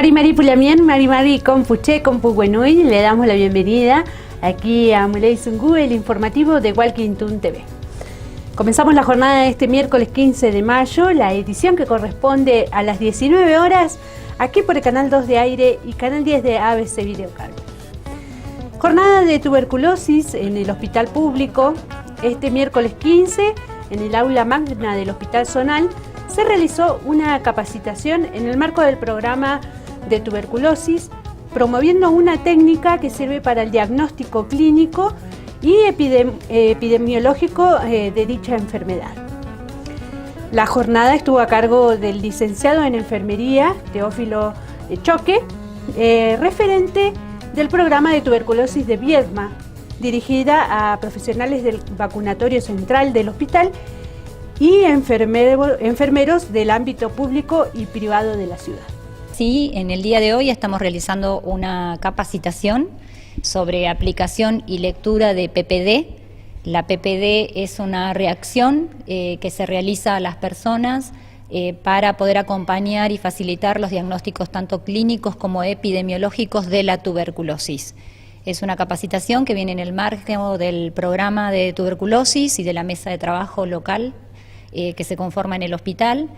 Mari Pulamien, Mari Compuche, Compuguenuy, le damos la bienvenida aquí a Muley Zungu, el informativo de Walkington TV. Comenzamos la jornada de este miércoles 15 de mayo, la edición que corresponde a las 19 horas, aquí por el Canal 2 de Aire y Canal 10 de ABC Videocable. Jornada de tuberculosis en el hospital público. Este miércoles 15, en el aula magna del Hospital Zonal, se realizó una capacitación en el marco del programa de tuberculosis, promoviendo una técnica que sirve para el diagnóstico clínico y epidemiológico de dicha enfermedad. La jornada estuvo a cargo del licenciado en enfermería, Teófilo Choque, referente del programa de tuberculosis de Viedma, dirigida a profesionales del vacunatorio central del hospital y enfermeros del ámbito público y privado de la ciudad. Sí, en el día de hoy estamos realizando una capacitación sobre aplicación y lectura de PPD. La PPD es una reacción que se realiza a las personas para poder acompañar y facilitar los diagnósticos tanto clínicos como epidemiológicos de la tuberculosis. Es una capacitación que viene en el marco del programa de tuberculosis y de la mesa de trabajo local que se conforma en el hospital.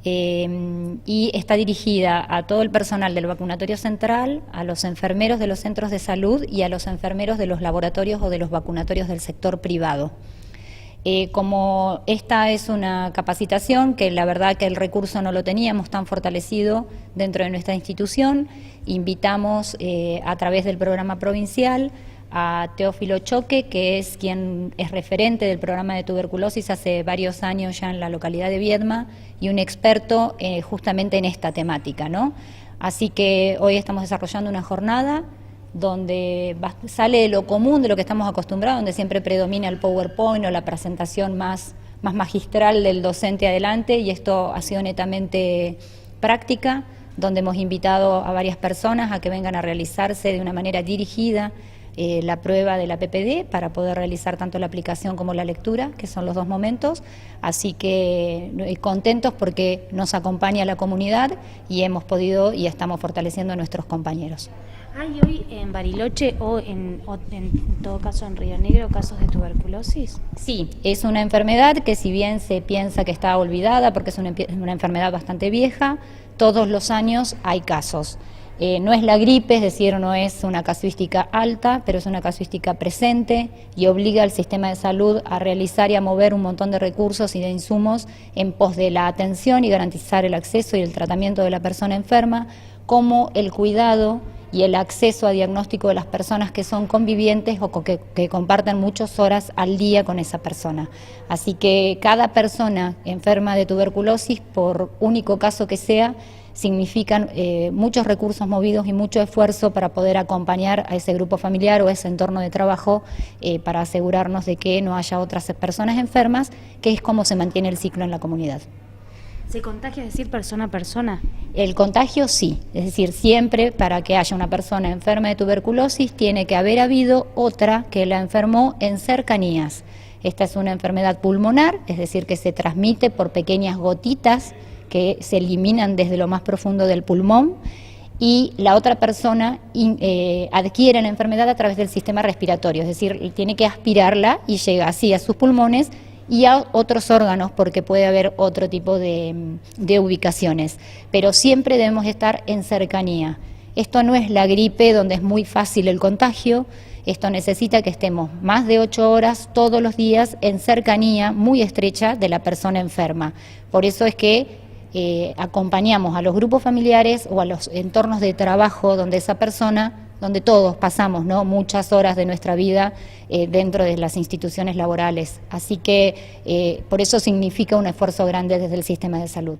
Y está dirigida a todo el personal del vacunatorio central, a los enfermeros de los centros de salud y a los enfermeros de los laboratorios o de los vacunatorios del sector privado. Como esta es una capacitación que la verdad que el recurso no lo teníamos tan fortalecido dentro de nuestra institución, invitamos a través del programa provincial a Teófilo Choque, que es quien es referente del programa de tuberculosis hace varios años ya en la localidad de Viedma y un experto justamente en esta temática, ¿no? Así que hoy estamos desarrollando una jornada donde sale de lo común, de lo que estamos acostumbrados, donde siempre predomina el PowerPoint o la presentación más magistral del docente adelante, y esto ha sido netamente práctica, donde hemos invitado a varias personas a que vengan a realizarse de una manera dirigida la prueba de la PPD para poder realizar tanto la aplicación como la lectura, que son los dos momentos. Así que contentos porque nos acompaña la comunidad y hemos podido y estamos fortaleciendo a nuestros compañeros. ¿Hay hoy en Bariloche o en todo caso en Río Negro casos de tuberculosis? Sí, es una enfermedad que si bien se piensa que está olvidada porque es una enfermedad bastante vieja, todos los años hay casos. No es la gripe, es decir, no es una casuística alta, pero es una casuística presente y obliga al sistema de salud a realizar y a mover un montón de recursos y de insumos en pos de la atención y garantizar el acceso y el tratamiento de la persona enferma, como el cuidado y el acceso a diagnóstico de las personas que son convivientes o que comparten muchas horas al día con esa persona. Así que cada persona enferma de tuberculosis, por único caso que sea, significan muchos recursos movidos y mucho esfuerzo para poder acompañar a ese grupo familiar o ese entorno de trabajo para asegurarnos de que no haya otras personas enfermas, que es como se mantiene el ciclo en la comunidad. ¿Se contagia, es decir, persona a persona? El contagio sí, es decir, siempre para que haya una persona enferma de tuberculosis tiene que haber habido otra que la enfermó en cercanías. Esta es una enfermedad pulmonar, es decir, que se transmite por pequeñas gotitas que se eliminan desde lo más profundo del pulmón, y la otra persona adquiere la enfermedad a través del sistema respiratorio, es decir, tiene que aspirarla y llega así a sus pulmones y a otros órganos, porque puede haber otro tipo de ubicaciones, pero siempre debemos estar en cercanía. Esto no es la gripe donde es muy fácil el contagio, esto necesita que estemos más de 8 horas todos los días en cercanía muy estrecha de la persona enferma. Por eso es que acompañamos a los grupos familiares o a los entornos de trabajo donde esa persona, donde todos pasamos, ¿no?, muchas horas de nuestra vida dentro de las instituciones laborales. Así que por eso significa un esfuerzo grande desde el sistema de salud.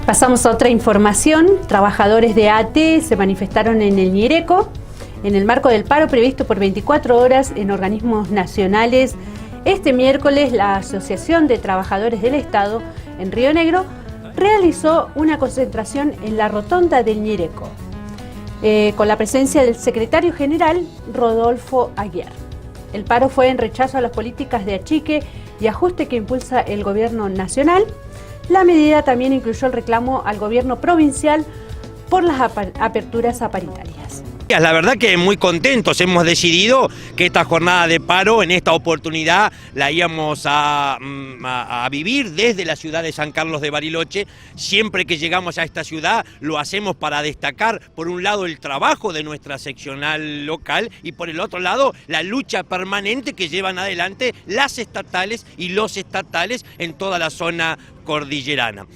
Pasamos a otra información. Trabajadores de ATE se manifestaron en el Ñireco en el marco del paro previsto por 24 horas en organismos nacionales. Este miércoles, la Asociación de Trabajadores del Estado en Río Negro realizó una concentración en la rotonda del Ñireco, con la presencia del secretario general, Rodolfo Aguiar. El paro fue en rechazo a las políticas de achique y ajuste que impulsa el gobierno nacional, La medida también incluyó el reclamo al gobierno provincial por las aperturas a paritarias. La verdad que muy contentos, hemos decidido que esta jornada de paro en esta oportunidad la íbamos a vivir desde la ciudad de San Carlos de Bariloche. Siempre que llegamos a esta ciudad lo hacemos para destacar por un lado el trabajo de nuestra seccional local y por el otro lado la lucha permanente que llevan adelante las estatales y los estatales en toda la zona cordillerana.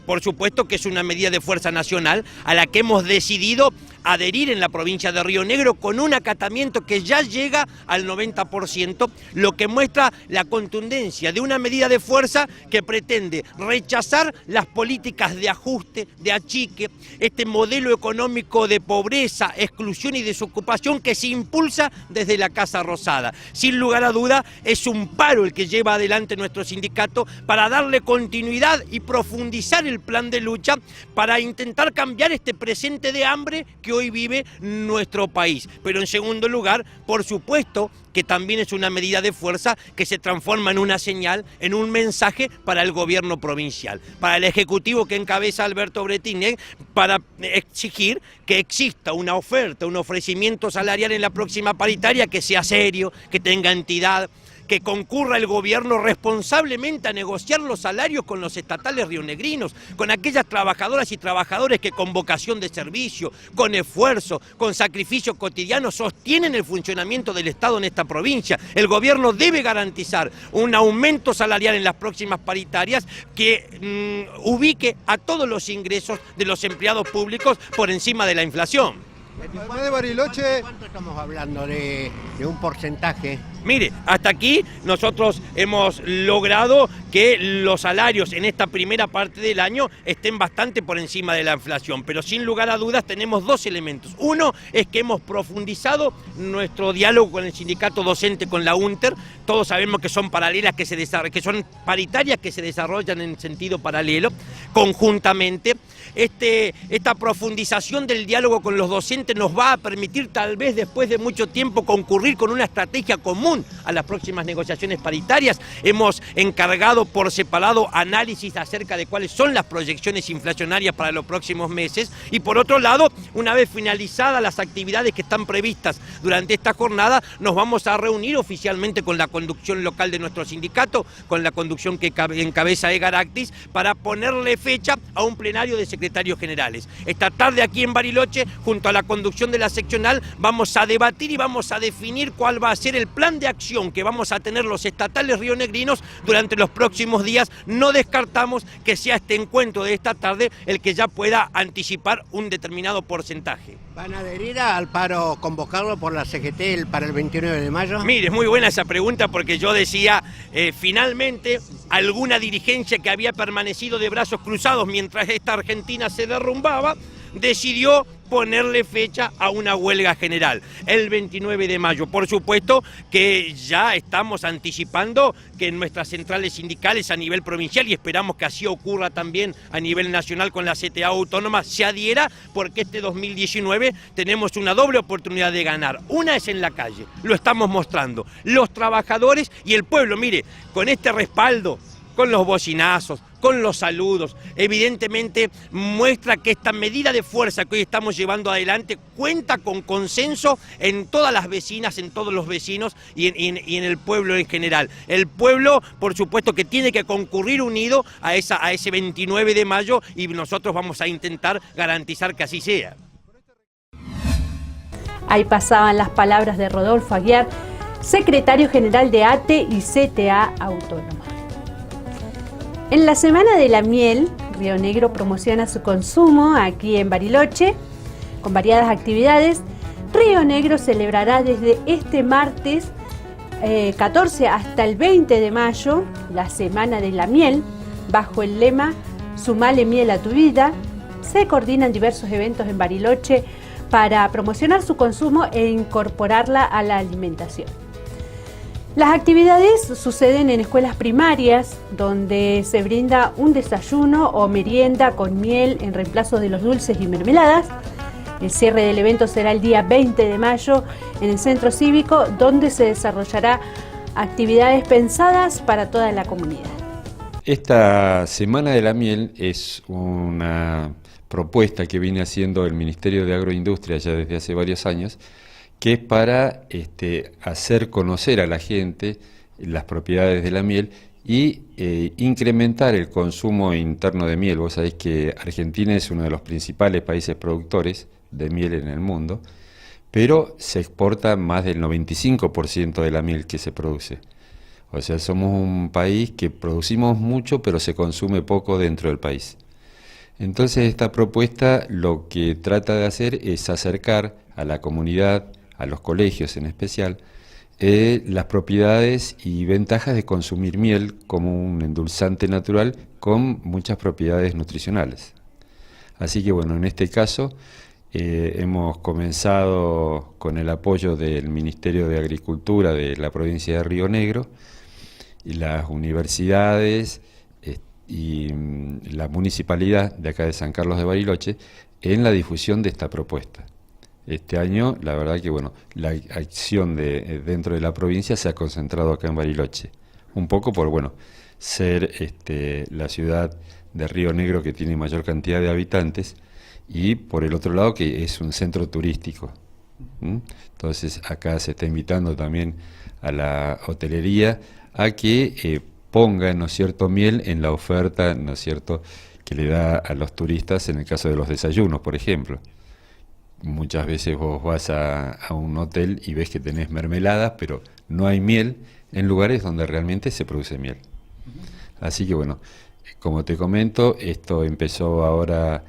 Por supuesto que es una medida de fuerza nacional a la que hemos decidido adherir en la provincia de Río Negro con un acatamiento que ya llega al 90%, lo que muestra la contundencia de una medida de fuerza que pretende rechazar las políticas de ajuste, de achique, este modelo económico de pobreza, exclusión y desocupación que se impulsa desde la Casa Rosada. Sin lugar a duda, es un paro el que lleva adelante nuestro sindicato para darle continuidad y profundizar el plan de lucha para intentar cambiar este presente de hambre que hoy vive nuestro país. Pero en segundo lugar, por supuesto que también es una medida de fuerza que se transforma en una señal, en un mensaje para el gobierno provincial, para el ejecutivo que encabeza Alberto Bretignac, para exigir que exista una oferta, un ofrecimiento salarial en la próxima paritaria que sea serio, que tenga entidad, que concurra el gobierno responsablemente a negociar los salarios con los estatales rionegrinos, con aquellas trabajadoras y trabajadores que con vocación de servicio, con esfuerzo, con sacrificio cotidiano sostienen el funcionamiento del Estado en esta provincia. El gobierno debe garantizar un aumento salarial en las próximas paritarias que ubique a todos los ingresos de los empleados públicos por encima de la inflación. Además de Bariloche, ¿cuánto estamos hablando de un porcentaje? Mire, hasta aquí nosotros hemos logrado que los salarios en esta primera parte del año estén bastante por encima de la inflación, pero sin lugar a dudas tenemos dos elementos. Uno es que hemos profundizado nuestro diálogo con el sindicato docente, con la UNTER. Todos sabemos que son paralelas, que son paritarias que se desarrollan en sentido paralelo, conjuntamente. Esta profundización del diálogo con los docentes nos va a permitir tal vez después de mucho tiempo concurrir con una estrategia común a las próximas negociaciones paritarias. Hemos encargado por separado análisis acerca de cuáles son las proyecciones inflacionarias para los próximos meses y por otro lado, una vez finalizadas las actividades que están previstas durante esta jornada, nos vamos a reunir oficialmente con la conducción local de nuestro sindicato, con la conducción que encabeza Edgar Actis, para ponerle fecha a un plenario de secretarios generales. Esta tarde aquí en Bariloche, junto a la conducción de la seccional, vamos a debatir y vamos a definir cuál va a ser el plan de acción que vamos a tener los estatales rionegrinos durante los próximos días. No descartamos que sea este encuentro de esta tarde el que ya pueda anticipar un determinado porcentaje. ¿Van a adherir al paro convocado por la CGT para el 29 de mayo? Mire, es muy buena esa pregunta porque yo decía, finalmente, alguna dirigencia que había permanecido de brazos cruzados mientras esta Argentina se derrumbaba, decidió ponerle fecha a una huelga general, el 29 de mayo. Por supuesto que ya estamos anticipando que en nuestras centrales sindicales a nivel provincial, y esperamos que así ocurra también a nivel nacional con la CTA autónoma, se adhiera, porque este 2019 tenemos una doble oportunidad de ganar. Una es en la calle, lo estamos mostrando, los trabajadores y el pueblo. Mire, con este respaldo, con los bocinazos, con los saludos, evidentemente muestra que esta medida de fuerza que hoy estamos llevando adelante cuenta con consenso en todas las vecinas, en todos los vecinos y en el pueblo en general. El pueblo, por supuesto, que tiene que concurrir unido a ese 29 de mayo y nosotros vamos a intentar garantizar que así sea. Ahí pasaban las palabras de Rodolfo Aguiar, secretario general de ATE y CTA Autónoma. En la Semana de la Miel, Río Negro promociona su consumo aquí en Bariloche con variadas actividades. Río Negro celebrará desde este martes 14 hasta el 20 de mayo la Semana de la Miel bajo el lema Sumale miel a tu vida. Se coordinan diversos eventos en Bariloche para promocionar su consumo e incorporarla a la alimentación. Las actividades suceden en escuelas primarias, donde se brinda un desayuno o merienda con miel en reemplazo de los dulces y mermeladas. El cierre del evento será el día 20 de mayo en el Centro Cívico, donde se desarrollará actividades pensadas para toda la comunidad. esta Semana de la Miel es una propuesta que viene haciendo el Ministerio de Agroindustria ya desde hace varios años, que es para hacer conocer a la gente las propiedades de la miel y incrementar el consumo interno de miel. Vos sabés que Argentina es uno de los principales países productores de miel en el mundo, pero se exporta más del 95% de la miel que se produce. O sea, somos un país que producimos mucho, pero se consume poco dentro del país. Entonces, esta propuesta lo que trata de hacer es acercar a la comunidad, a los colegios en especial, las propiedades y ventajas de consumir miel como un endulzante natural con muchas propiedades nutricionales. Así que bueno, en este caso hemos comenzado con el apoyo del Ministerio de Agricultura de la provincia de Río Negro y las universidades y la municipalidad de acá de San Carlos de Bariloche en la difusión de esta propuesta. Este año, la verdad que bueno, la acción dentro de la provincia se ha concentrado acá en Bariloche, un poco por bueno, ser la ciudad de Río Negro que tiene mayor cantidad de habitantes y por el otro lado que es un centro turístico. Entonces acá se está invitando también a la hotelería a que ponga, ¿no es cierto?, miel en la oferta, ¿no es cierto?, que le da a los turistas en el caso de los desayunos, por ejemplo. Muchas veces vos vas a un hotel y ves que tenés mermeladas, pero no hay miel en lugares donde realmente se produce miel. Así que bueno, como te comento, esto empezó ahora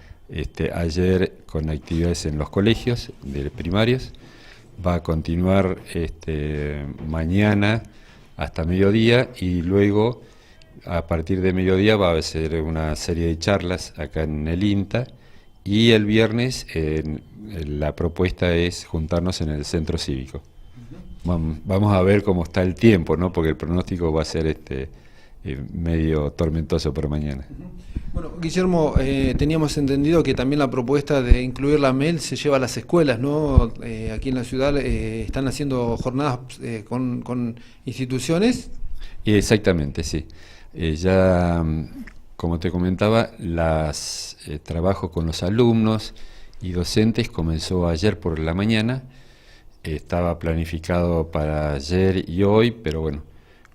ayer con actividades en los colegios de primarios, va a continuar mañana hasta mediodía y luego a partir de mediodía va a ser una serie de charlas acá en el INTA y el viernes la propuesta es juntarnos en el centro cívico. Vamos a ver cómo está el tiempo, ¿no? Porque el pronóstico va a ser medio tormentoso por mañana. Bueno, Guillermo, teníamos entendido que también la propuesta de incluir la miel se lleva a las escuelas, ¿no? Aquí en la ciudad están haciendo jornadas con instituciones. Exactamente, sí. Ya, como te comentaba, trabajo con los alumnos y docentes comenzó ayer por la mañana. Estaba planificado para ayer y hoy, pero bueno,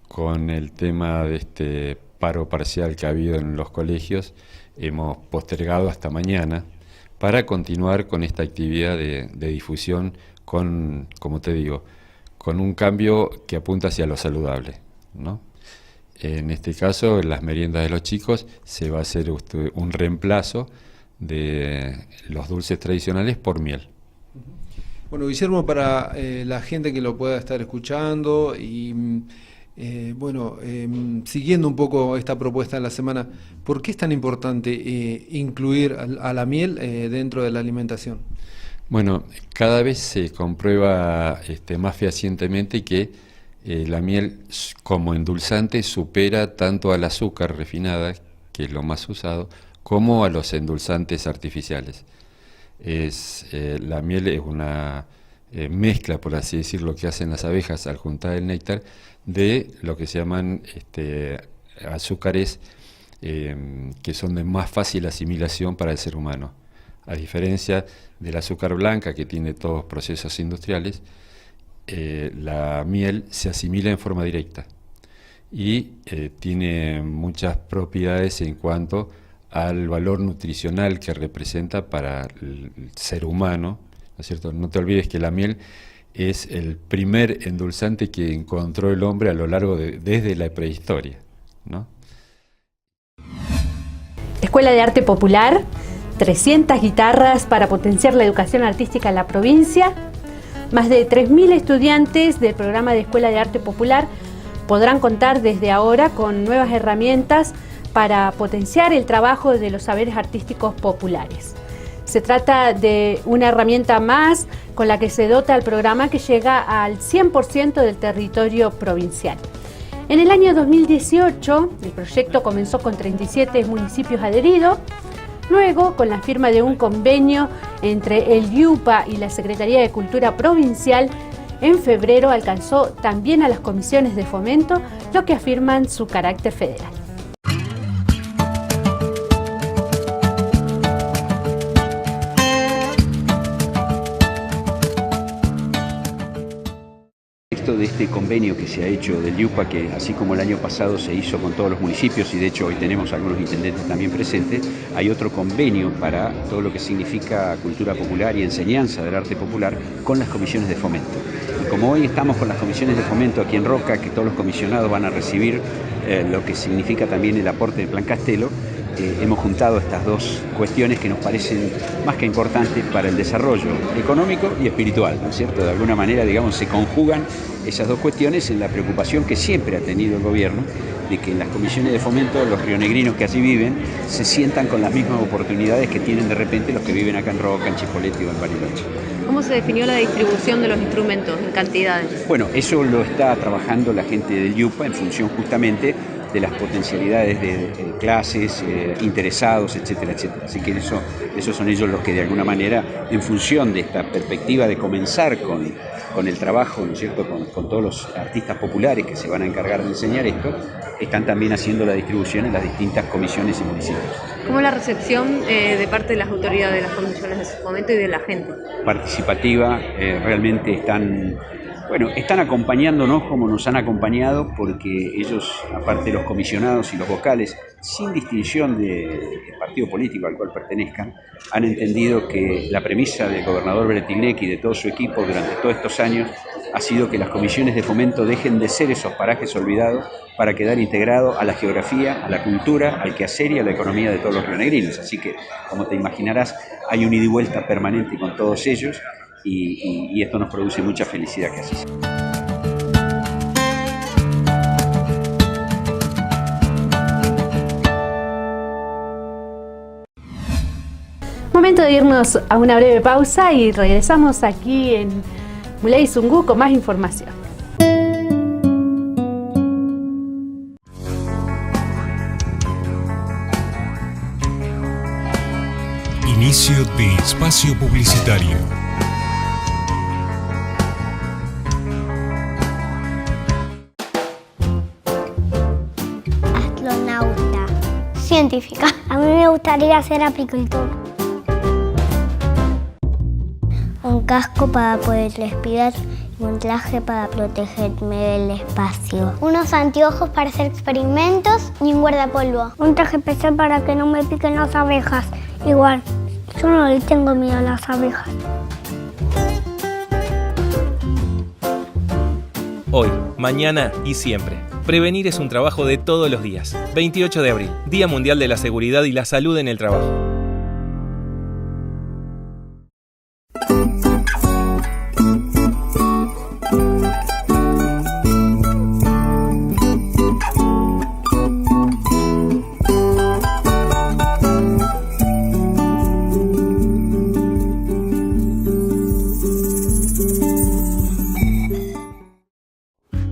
con el tema de este paro parcial que ha habido en los colegios, hemos postergado hasta mañana para continuar con esta actividad de difusión con, como te digo, con un cambio que apunta hacia lo saludable, ¿no? En este caso, en las meriendas de los chicos se va a hacer un reemplazo de los dulces tradicionales por miel. Bueno, Guillermo, para la gente que lo pueda estar escuchando y siguiendo un poco esta propuesta de la semana, ¿por qué es tan importante incluir a la miel dentro de la alimentación? Bueno, cada vez se comprueba más fehacientemente que la miel como endulzante supera tanto al azúcar refinada, que es lo más usado, como a los endulzantes artificiales. La miel es una mezcla, por así decirlo, que hacen las abejas al juntar el néctar de lo que se llaman azúcares que son de más fácil asimilación para el ser humano. A diferencia del azúcar blanca, que tiene todos procesos industriales, la miel se asimila en forma directa y tiene muchas propiedades en cuanto al valor nutricional que representa para el ser humano, ¿no es cierto? No te olvides que la miel es el primer endulzante que encontró el hombre a lo largo desde la prehistoria, ¿no? Escuela de Arte Popular, 300 guitarras para potenciar la educación artística en la provincia. Más de 3.000 estudiantes del programa de Escuela de Arte Popular podrán contar desde ahora con nuevas herramientas para potenciar el trabajo de los saberes artísticos populares. Se trata de una herramienta más con la que se dota el programa que llega al 100% del territorio provincial. En el año 2018, el proyecto comenzó con 37 municipios adheridos. Luego, con la firma de un convenio entre el IUPA y la Secretaría de Cultura Provincial, en febrero alcanzó también a las comisiones de fomento, lo que afirman su carácter federal. contexto de este convenio que se ha hecho del IUPA, que así como el año pasado se hizo con todos los municipios, y de hecho hoy tenemos algunos intendentes también presentes, hay otro convenio para todo lo que significa cultura popular y enseñanza del arte popular con las comisiones de fomento. Y como hoy estamos con las comisiones de fomento aquí en Roca, que todos los comisionados van a recibir lo que significa también el aporte del Plan Castelo, hemos juntado estas dos cuestiones que nos parecen más que importantes para el desarrollo económico y espiritual, ¿no es cierto? De alguna manera, digamos, se conjugan esas dos cuestiones en la preocupación que siempre ha tenido el gobierno de que en las comisiones de fomento los rionegrinos que allí viven se sientan con las mismas oportunidades que tienen de repente los que viven acá en Roca, en Chipoleti o en Bariloche. ¿Cómo se definió la distribución de los instrumentos en cantidades? Bueno, eso lo está trabajando la gente del IUPA en función justamente de las potencialidades de clases, interesados, etcétera, etcétera. Así que esos son ellos los que de alguna manera, en función de esta perspectiva de comenzar con el trabajo, ¿no es cierto?, con todos los artistas populares que se van a encargar de enseñar esto, están también haciendo la distribución en las distintas comisiones y municipios. ¿Cómo es la recepción de parte de las autoridades de las comisiones de fomento y de la gente? Participativa, realmente están acompañándonos como nos han acompañado, porque ellos, aparte de los comisionados y los vocales, sin distinción del partido político al cual pertenezcan, han entendido que la premisa del gobernador Bretigneck y de todo su equipo durante todos estos años ha sido que las comisiones de fomento dejen de ser esos parajes olvidados para quedar integrados a la geografía, a la cultura, al quehacer y a la economía de todos los rionegrinos. Así que, como te imaginarás, hay un ida y vuelta permanente con todos ellos. Y esto nos produce mucha felicidad que así sea. Momento de irnos a una breve pausa y regresamos aquí en Muley Zungu con más información. Inicio de espacio publicitario. Astronauta. Científica. A mí me gustaría ser apicultor. Un casco para poder respirar y un traje para protegerme del espacio. Unos anteojos para hacer experimentos y un guardapolvo. Un traje especial para que no me piquen las abejas. Igual, yo no le tengo miedo a las abejas. Hoy, mañana y siempre. Prevenir es un trabajo de todos los días. 28 de abril, Día Mundial de la Seguridad y la Salud en el Trabajo.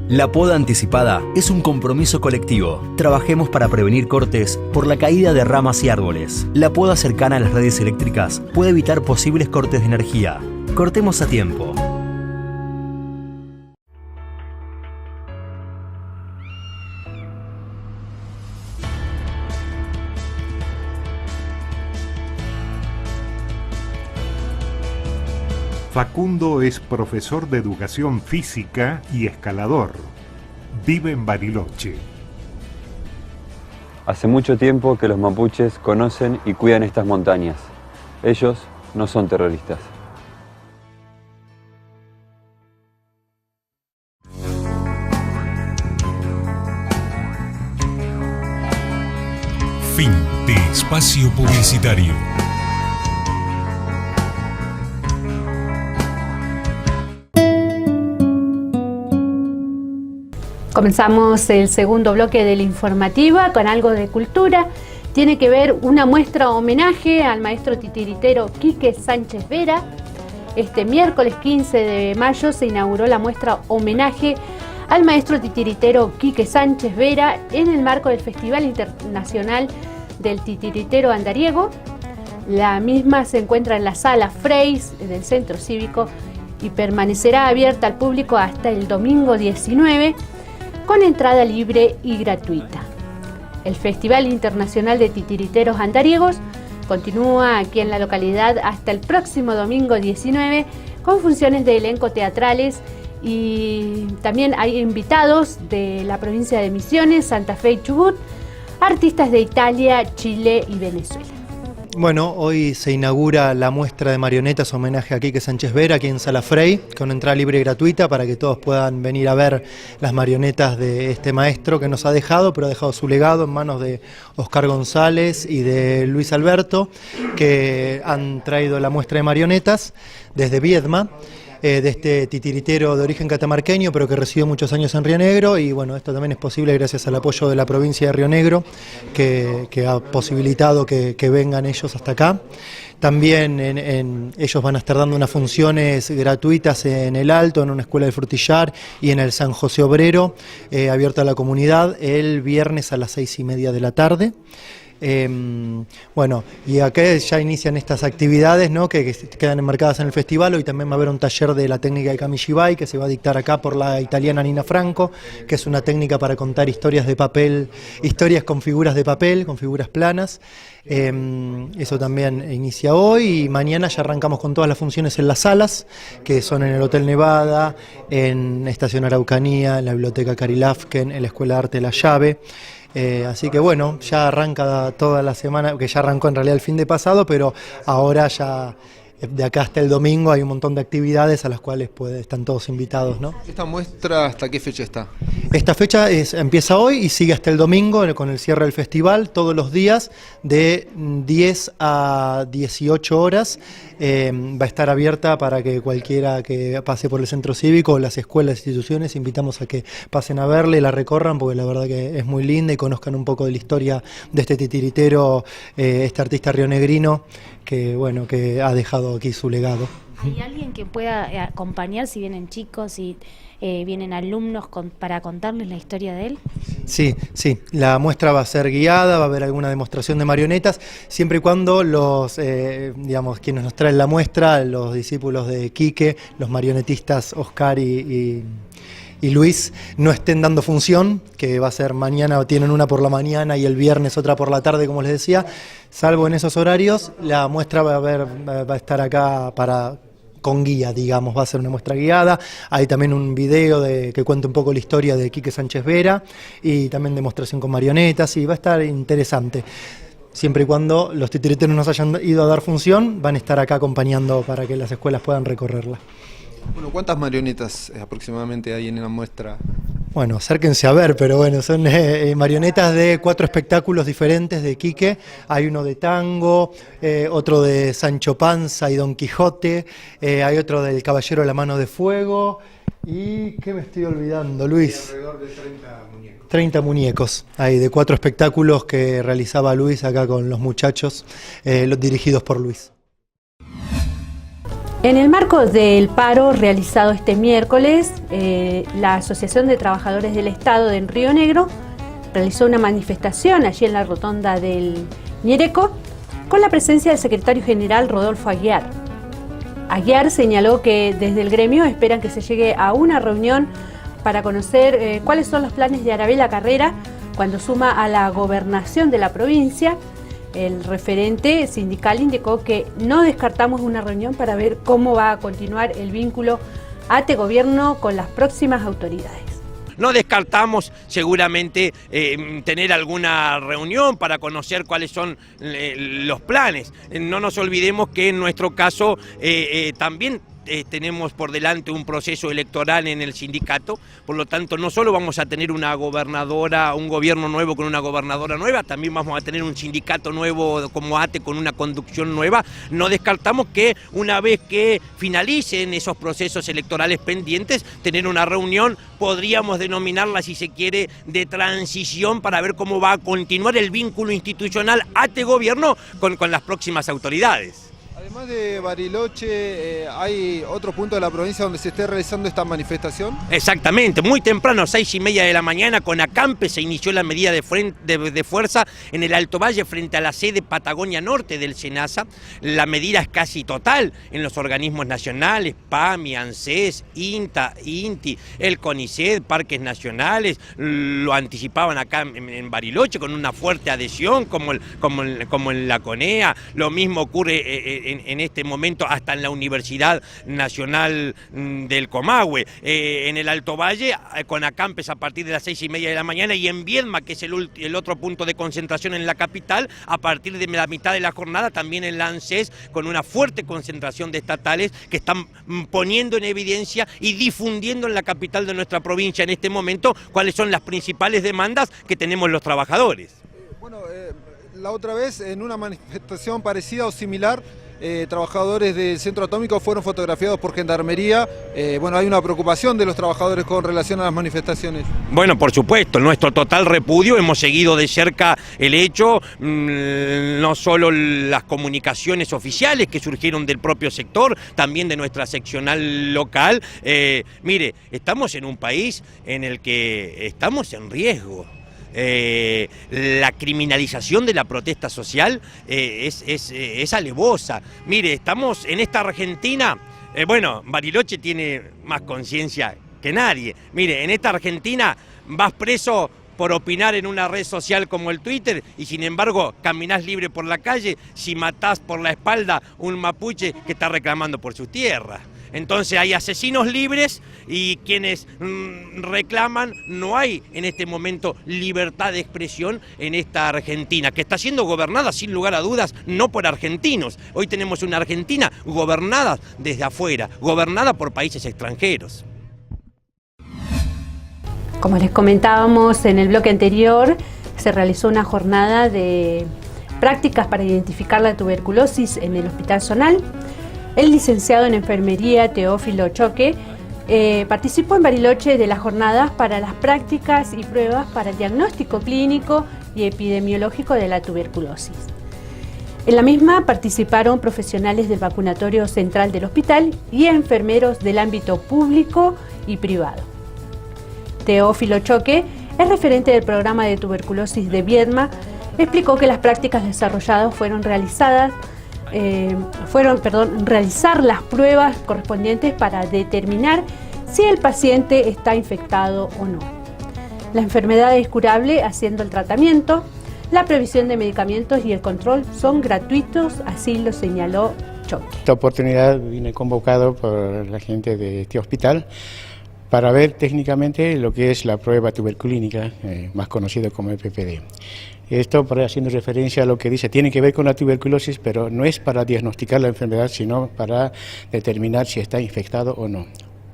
La poda anticipada es un compromiso colectivo. Trabajemos para prevenir cortes por la caída de ramas y árboles. La poda cercana a las redes eléctricas puede evitar posibles cortes de energía. Cortemos a tiempo. Facundo es profesor de educación física y escalador. Vive en Bariloche. Hace mucho tiempo que los mapuches conocen y cuidan estas montañas. Ellos no son terroristas. Fin de espacio publicitario. Comenzamos el segundo bloque de la informativa con algo de cultura. Tiene que ver una muestra homenaje al maestro titiritero Quique Sánchez Vera. Este miércoles 15 de mayo se inauguró la muestra homenaje al maestro titiritero Quique Sánchez Vera en el marco del Festival Internacional del Titiritero Andariego. La misma se encuentra en la sala Freys del Centro Cívico y permanecerá abierta al público hasta el domingo 19 con entrada libre y gratuita. El Festival Internacional de Titiriteros Andariegos continúa aquí en la localidad hasta el próximo domingo 19 con funciones de elenco teatrales y también hay invitados de la provincia de Misiones, Santa Fe y Chubut, artistas de Italia, Chile y Venezuela. Bueno, hoy se inaugura la muestra de marionetas homenaje a Quique Sánchez Vera aquí en Sala Frey, con entrada libre y gratuita para que todos puedan venir a ver las marionetas de este maestro que nos ha dejado, pero ha dejado su legado en manos de Oscar González y de Luis Alberto, que han traído la muestra de marionetas desde Viedma, de este titiritero de origen catamarqueño, pero que residió muchos años en Río Negro, y bueno, esto también es posible gracias al apoyo de la provincia de Río Negro, que ha posibilitado que vengan ellos hasta acá. También ellos van a estar dando unas funciones gratuitas en el Alto, en una escuela de Frutillar, y en el San José Obrero, abierto a la comunidad, el viernes a las 6:30 de la tarde. Bueno, y acá ya inician estas actividades, ¿no?, que quedan enmarcadas en el festival. Hoy también va a haber un taller de la técnica de Kamishibai que se va a dictar acá por la italiana Nina Franco, que es una técnica para contar historias de papel, historias con figuras de papel, con figuras planas. Eso también inicia hoy, y mañana ya arrancamos con todas las funciones en las salas, que son en el Hotel Nevada, en Estación Araucanía, en la Biblioteca Carilafken, en la Escuela de Arte de la Llave. Así que bueno, ya arranca toda la semana, que ya arrancó en realidad el fin de pasado, pero ahora ya de acá hasta el domingo hay un montón de actividades a las cuales están todos invitados, ¿no? ¿Esta muestra hasta qué fecha está? Esta fecha empieza hoy y sigue hasta el domingo con el cierre del festival, todos los días de 10 a 18 horas. Va a estar abierta para que cualquiera que pase por el centro cívico o las escuelas, instituciones, invitamos a que pasen a verla y la recorran, porque la verdad que es muy linda, y conozcan un poco de la historia de este titiritero, este artista rionegrino que bueno, que ha dejado aquí su legado. ¿Hay alguien que pueda acompañar si vienen chicos y vienen alumnos para contarles la historia de él? Sí, la muestra va a ser guiada, va a haber alguna demostración de marionetas, siempre y cuando los, quienes nos traen la muestra, los discípulos de Quique, los marionetistas Oscar y Luis, no estén dando función, que va a ser mañana, tienen una por la mañana y el viernes otra por la tarde, como les decía. Salvo en esos horarios, la muestra va a estar acá con guía, digamos, va a ser una muestra guiada. Hay también un video que cuenta un poco la historia de Quique Sánchez Vera, y también demostración con marionetas, y va a estar interesante. Siempre y cuando los titiriteros nos hayan ido a dar función, van a estar acá acompañando para que las escuelas puedan recorrerla. Bueno, ¿cuántas marionetas aproximadamente hay en la muestra? Bueno, acérquense a ver, pero bueno, son marionetas de 4 espectáculos diferentes de Quique. Hay uno de tango, otro de Sancho Panza y Don Quijote, hay otro del Caballero de la Mano de Fuego, y ¿qué me estoy olvidando, Luis? Alrededor de 30 muñecos. 30 muñecos, hay de 4 espectáculos que realizaba Luis acá con los muchachos, los dirigidos por Luis. En el marco del paro realizado este miércoles, la Asociación de Trabajadores del Estado de Río Negro realizó una manifestación allí en la rotonda del Ñereco con la presencia del secretario general Rodolfo Aguiar. Aguiar señaló que desde el gremio esperan que se llegue a una reunión para conocer cuáles son los planes de Arabella Carrera cuando suma a la gobernación de la provincia. El referente sindical indicó que no descartamos una reunión para ver cómo va a continuar el vínculo ATE-Gobierno con las próximas autoridades. No descartamos seguramente tener alguna reunión para conocer cuáles son los planes. No nos olvidemos que en nuestro caso también tenemos por delante un proceso electoral en el sindicato, por lo tanto no solo vamos a tener una gobernadora, un gobierno nuevo con una gobernadora nueva, también vamos a tener un sindicato nuevo como ATE con una conducción nueva. No descartamos que una vez que finalicen esos procesos electorales pendientes, tener una reunión, podríamos denominarla, si se quiere, de transición, para ver cómo va a continuar el vínculo institucional ATE-Gobierno con las próximas autoridades. Además de Bariloche, ¿hay otro punto de la provincia donde se esté realizando esta manifestación? Exactamente, muy temprano, 6:30 de la mañana, con acampe se inició la medida de fuerza en el Alto Valle frente a la sede Patagonia Norte del SENASA. La medida es casi total en los organismos nacionales, PAMI, ANSES, INTA, INTI, el CONICET, Parques Nacionales, lo anticipaban acá en Bariloche con una fuerte adhesión, como en la CONEA. Lo mismo ocurre en este momento hasta en la Universidad Nacional del Comahue, en el Alto Valle, con acampes a partir de las 6:30 de la mañana, y en Viedma, que es el otro punto de concentración en la capital, a partir de la mitad de la jornada, también en la ANSES, con una fuerte concentración de estatales que están poniendo en evidencia y difundiendo en la capital de nuestra provincia en este momento cuáles son las principales demandas que tenemos los trabajadores. Bueno, la otra vez en una manifestación parecida o similar, trabajadores del centro atómico fueron fotografiados por Gendarmería. Bueno, hay una preocupación de los trabajadores con relación a las manifestaciones. Bueno, por supuesto, nuestro total repudio, hemos seguido de cerca el hecho, no solo las comunicaciones oficiales que surgieron del propio sector, también de nuestra seccional local. Mire, estamos en un país en el que estamos en riesgo. La criminalización de la protesta social es alevosa. Mire, estamos en esta Argentina, bueno, Bariloche tiene más conciencia que nadie. Mire, en esta Argentina vas preso por opinar en una red social como el Twitter y sin embargo caminás libre por la calle si matás por la espalda un mapuche que está reclamando por su tierra. Entonces hay asesinos libres y quienes reclaman, no hay en este momento libertad de expresión en esta Argentina, que está siendo gobernada sin lugar a dudas no por argentinos. Hoy tenemos una Argentina gobernada desde afuera, gobernada por países extranjeros. Como les comentábamos en el bloque anterior, se realizó una jornada de prácticas para identificar la tuberculosis en el Hospital Zonal. El licenciado en enfermería Teófilo Choque participó en Bariloche de las jornadas para las prácticas y pruebas para el diagnóstico clínico y epidemiológico de la tuberculosis. En la misma participaron profesionales del vacunatorio central del hospital y enfermeros del ámbito público y privado. Teófilo Choque es referente del programa de tuberculosis de Viedma. Explicó que las prácticas desarrolladas fueron realizar las pruebas correspondientes para determinar si el paciente está infectado o no. La enfermedad es curable haciendo el tratamiento, la previsión de medicamentos y el control son gratuitos, así lo señaló Choque. Esta oportunidad vine convocado por la gente de este hospital para ver técnicamente lo que es la prueba tuberculínica, más conocido como el PPD. Esto para haciendo referencia a lo que dice, tiene que ver con la tuberculosis, pero no es para diagnosticar la enfermedad, sino para determinar si está infectado o no.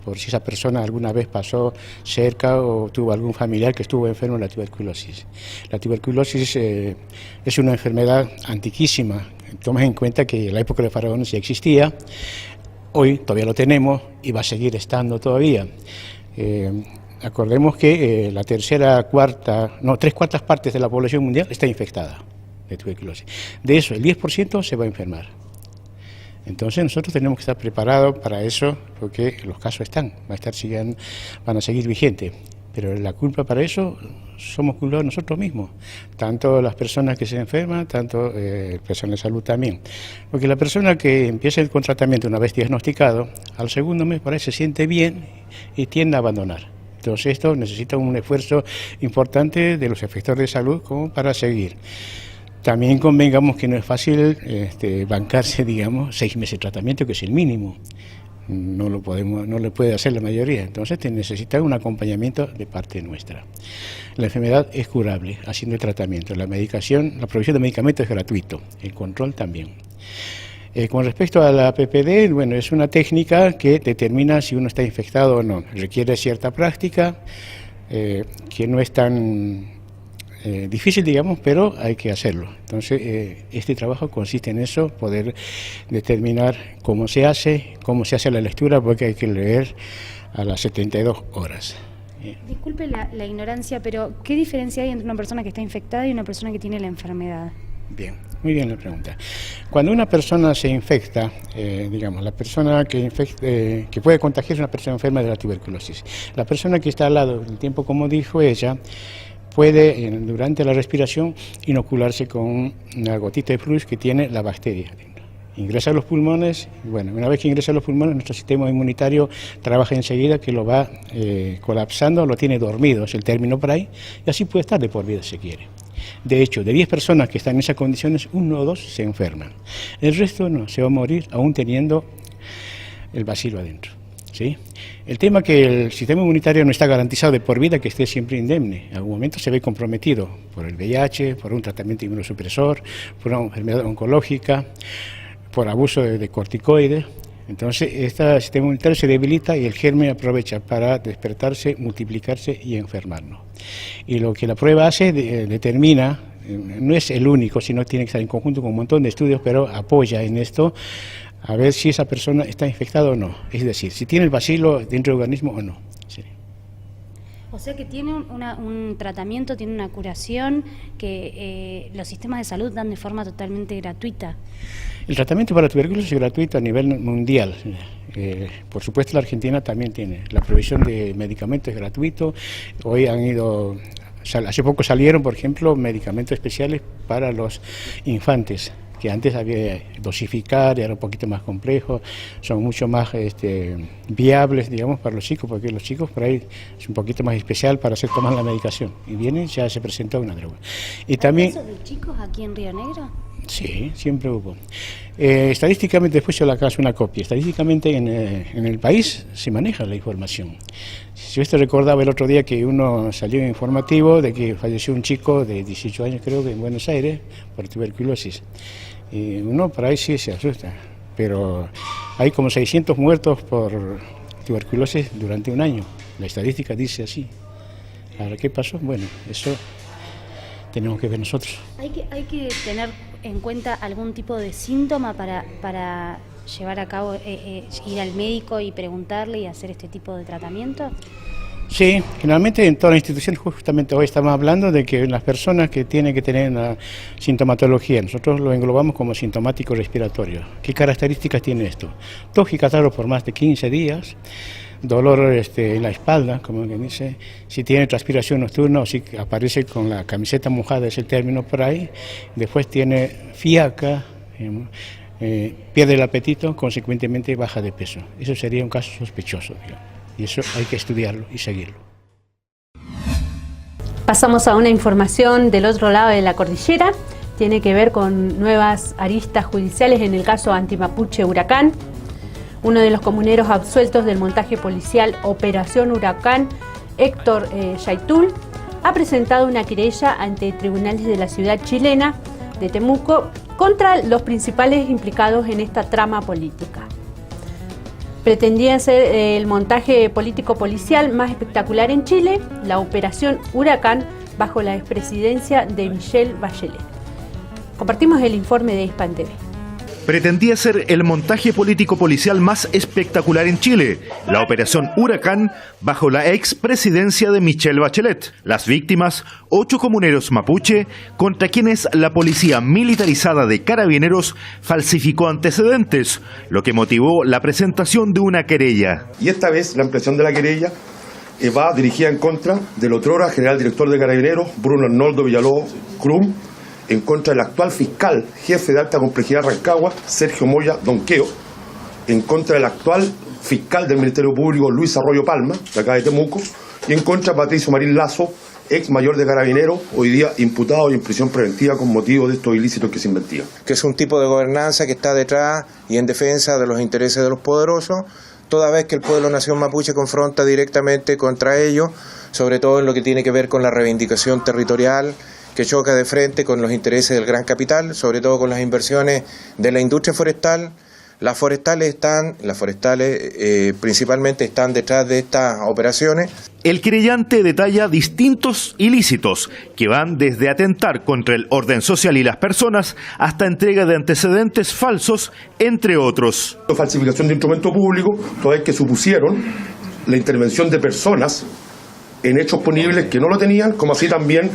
Por si esa persona alguna vez pasó cerca o tuvo algún familiar que estuvo enfermo de la tuberculosis. La tuberculosis es una enfermedad antiquísima. Tomen en cuenta que en la época de faraones ya existía, hoy todavía lo tenemos y va a seguir estando todavía. Acordemos que tres cuartas partes de la población mundial está infectada de tuberculosis. De eso, el 10% se va a enfermar. Entonces nosotros tenemos que estar preparados para eso, porque los casos están, van a seguir vigentes. Pero la culpa para eso somos culpables nosotros mismos, tanto las personas que se enferman, tanto el personal de salud también. Porque la persona que empieza el tratamiento una vez diagnosticado, al segundo mes por ahí se siente bien y tiende a abandonar. Entonces esto necesita un esfuerzo importante de los efectores de salud como para seguir. También convengamos que no es fácil bancarse, 6 meses de tratamiento, que es el mínimo. No lo puede hacer la mayoría, entonces necesita un acompañamiento de parte nuestra. La enfermedad es curable haciendo el tratamiento, la provisión de medicamentos es gratuito, el control también. Con respecto a la PPD, bueno, es una técnica que determina si uno está infectado o no. Requiere cierta práctica, que no es tan difícil, pero hay que hacerlo. Entonces, este trabajo consiste en eso, poder determinar cómo se hace la lectura, porque hay que leer a las 72 horas. Disculpe la ignorancia, pero ¿qué diferencia hay entre una persona que está infectada y una persona que tiene la enfermedad? Bien, muy bien la pregunta. Cuando una persona se infecta, la persona que puede contagiar es una persona enferma de la tuberculosis. La persona que está al lado, el tiempo como dijo ella, puede durante la respiración inocularse con una gotita de fluido que tiene la bacteria. Ingresa a los pulmones, y una vez que ingresa a los pulmones, nuestro sistema inmunitario trabaja enseguida que lo va colapsando, lo tiene dormido, es el término por ahí, y así puede estar de por vida si quiere. De hecho, de 10 personas que están en esas condiciones, 1 o 2 se enferman. El resto no, se va a morir aún teniendo el bacilo adentro. ¿Sí? El tema que el sistema inmunitario no está garantizado de por vida que esté siempre indemne. En algún momento se ve comprometido por el VIH, por un tratamiento inmunosupresor, por una enfermedad oncológica, por abuso de corticoides. Entonces, este sistema inmunitario se debilita y el germen aprovecha para despertarse, multiplicarse y enfermarnos. Y lo que la prueba hace, determina, no es el único, sino tiene que estar en conjunto con un montón de estudios, pero apoya en esto a ver si esa persona está infectada o no. Es decir, si tiene el bacilo dentro del organismo o no. Sí. O sea que tiene un tratamiento, tiene una curación que los sistemas de salud dan de forma totalmente gratuita. El tratamiento para tuberculosis es gratuito a nivel mundial. Por supuesto la Argentina también tiene. La provisión de medicamentos es gratuito. Hoy hace poco salieron, por ejemplo, medicamentos especiales para los infantes, que antes había dosificar, era un poquito más complejo, son mucho más viables, digamos, para los chicos, porque los chicos por ahí es un poquito más especial para hacer tomar la medicación, y viene ya se presenta una droga. Y también, ¿Casos de chicos aquí en Río Negro? Sí, siempre hubo. Estadísticamente, después yo le hago una copia, estadísticamente en el país se maneja la información. Si usted recordaba el otro día que uno salió informativo de que falleció un chico de 18 años, creo que en Buenos Aires, por tuberculosis. Y uno por ahí sí se asusta, pero hay como 600 muertos por tuberculosis durante un año. La estadística dice así. Ahora, ¿qué pasó? Bueno, eso tenemos que ver nosotros. ¿Hay que tener en cuenta algún tipo de síntoma para llevar a cabo, ir al médico y preguntarle y hacer este tipo de tratamiento? Sí, generalmente en todas las instituciones, justamente hoy estamos hablando de que las personas que tienen que tener una sintomatología, nosotros lo englobamos como sintomático respiratorio. ¿Qué características tiene esto? Tos y catarro por más de 15 días, dolor en la espalda, como que dice, si tiene transpiración nocturna o si aparece con la camiseta mojada, es el término por ahí, después tiene fiaca, pierde el apetito, consecuentemente baja de peso. Eso sería un caso sospechoso, digamos. Y eso hay que estudiarlo y seguirlo. Pasamos a una información del otro lado de la cordillera. Tiene que ver con nuevas aristas judiciales en el caso Antimapuche Huracán. Uno de los comuneros absueltos del montaje policial Operación Huracán, Héctor Yaitul, ha presentado una querella ante tribunales de la ciudad chilena de Temuco contra los principales implicados en esta trama política. Pretendía ser el montaje político-policial más espectacular en Chile, la Operación Huracán, bajo la expresidencia de Michelle Bachelet. Compartimos el informe de Hispan TV. Pretendía ser el montaje político-policial más espectacular en Chile, la Operación Huracán, bajo la expresidencia de Michelle Bachelet. Las víctimas, 8 comuneros mapuche, contra quienes la policía militarizada de Carabineros falsificó antecedentes, lo que motivó la presentación de una querella. Y esta vez la ampliación de la querella va dirigida en contra del otrora general director de Carabineros, Bruno Arnoldo Villalobos Crum, en contra del actual fiscal jefe de alta complejidad Rancagua, Sergio Moya Donqueo, en contra del actual fiscal del Ministerio Público, Luis Arroyo Palma, de acá de Temuco, y en contra de Patricio Marín Lazo, ex mayor de Carabineros, hoy día imputado y en prisión preventiva con motivo de estos ilícitos que se investigan. Que es un tipo de gobernanza que está detrás y en defensa de los intereses de los poderosos, toda vez que el pueblo nación mapuche confronta directamente contra ellos, sobre todo en lo que tiene que ver con la reivindicación territorial, que choca de frente con los intereses del gran capital, sobre todo con las inversiones de la industria forestal. Las forestales principalmente están detrás de estas operaciones. El querellante detalla distintos ilícitos que van desde atentar contra el orden social y las personas hasta entrega de antecedentes falsos, entre otros. Falsificación de instrumento público, toda vez que supusieron la intervención de personas en hechos punibles que no lo tenían, como así también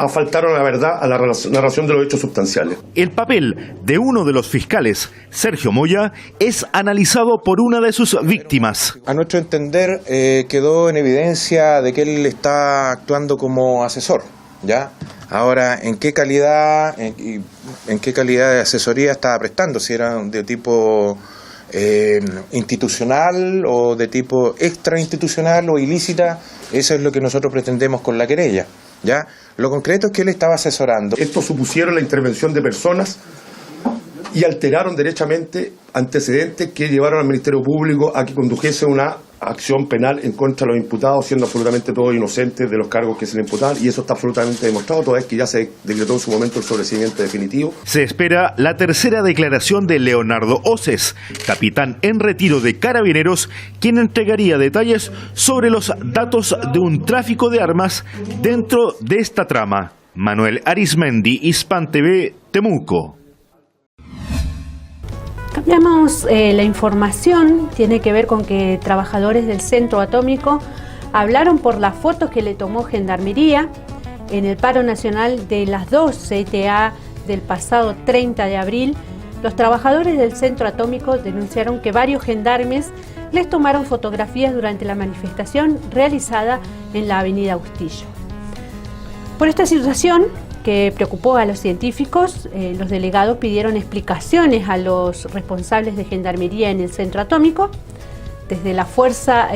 faltaron a la verdad a la narración de los hechos sustanciales. El papel de uno de los fiscales, Sergio Moya, es analizado por una de sus víctimas. A nuestro entender quedó en evidencia de que él está actuando como asesor, ¿ya? Ahora, ¿en qué calidad de asesoría estaba prestando? Si era de tipo institucional o de tipo extrainstitucional o ilícita, eso es lo que nosotros pretendemos con la querella. ¿ya? Lo concreto es que él estaba asesorando. Esto supusieron la intervención de personas y alteraron derechamente antecedentes que llevaron al Ministerio Público a que condujese una acción penal en contra de los imputados, siendo absolutamente todos inocentes de los cargos que se le imputaban, y eso está absolutamente demostrado, toda vez que ya se decretó en su momento el sobreseimiento definitivo. Se espera la tercera declaración de Leonardo Oces, capitán en retiro de Carabineros, quien entregaría detalles sobre los datos de un tráfico de armas dentro de esta trama. Manuel Arismendi, Hispan TV, Temuco. Cambiamos la información, tiene que ver con que trabajadores del centro atómico hablaron por las fotos que le tomó Gendarmería en el paro nacional de las 2 CTA del pasado 30 de abril. Los trabajadores del centro atómico denunciaron que varios gendarmes les tomaron fotografías durante la manifestación realizada en la avenida Bustillo. Por esta situación, que preocupó a los científicos, los delegados pidieron explicaciones a los responsables de Gendarmería en el centro atómico. Desde la Fuerza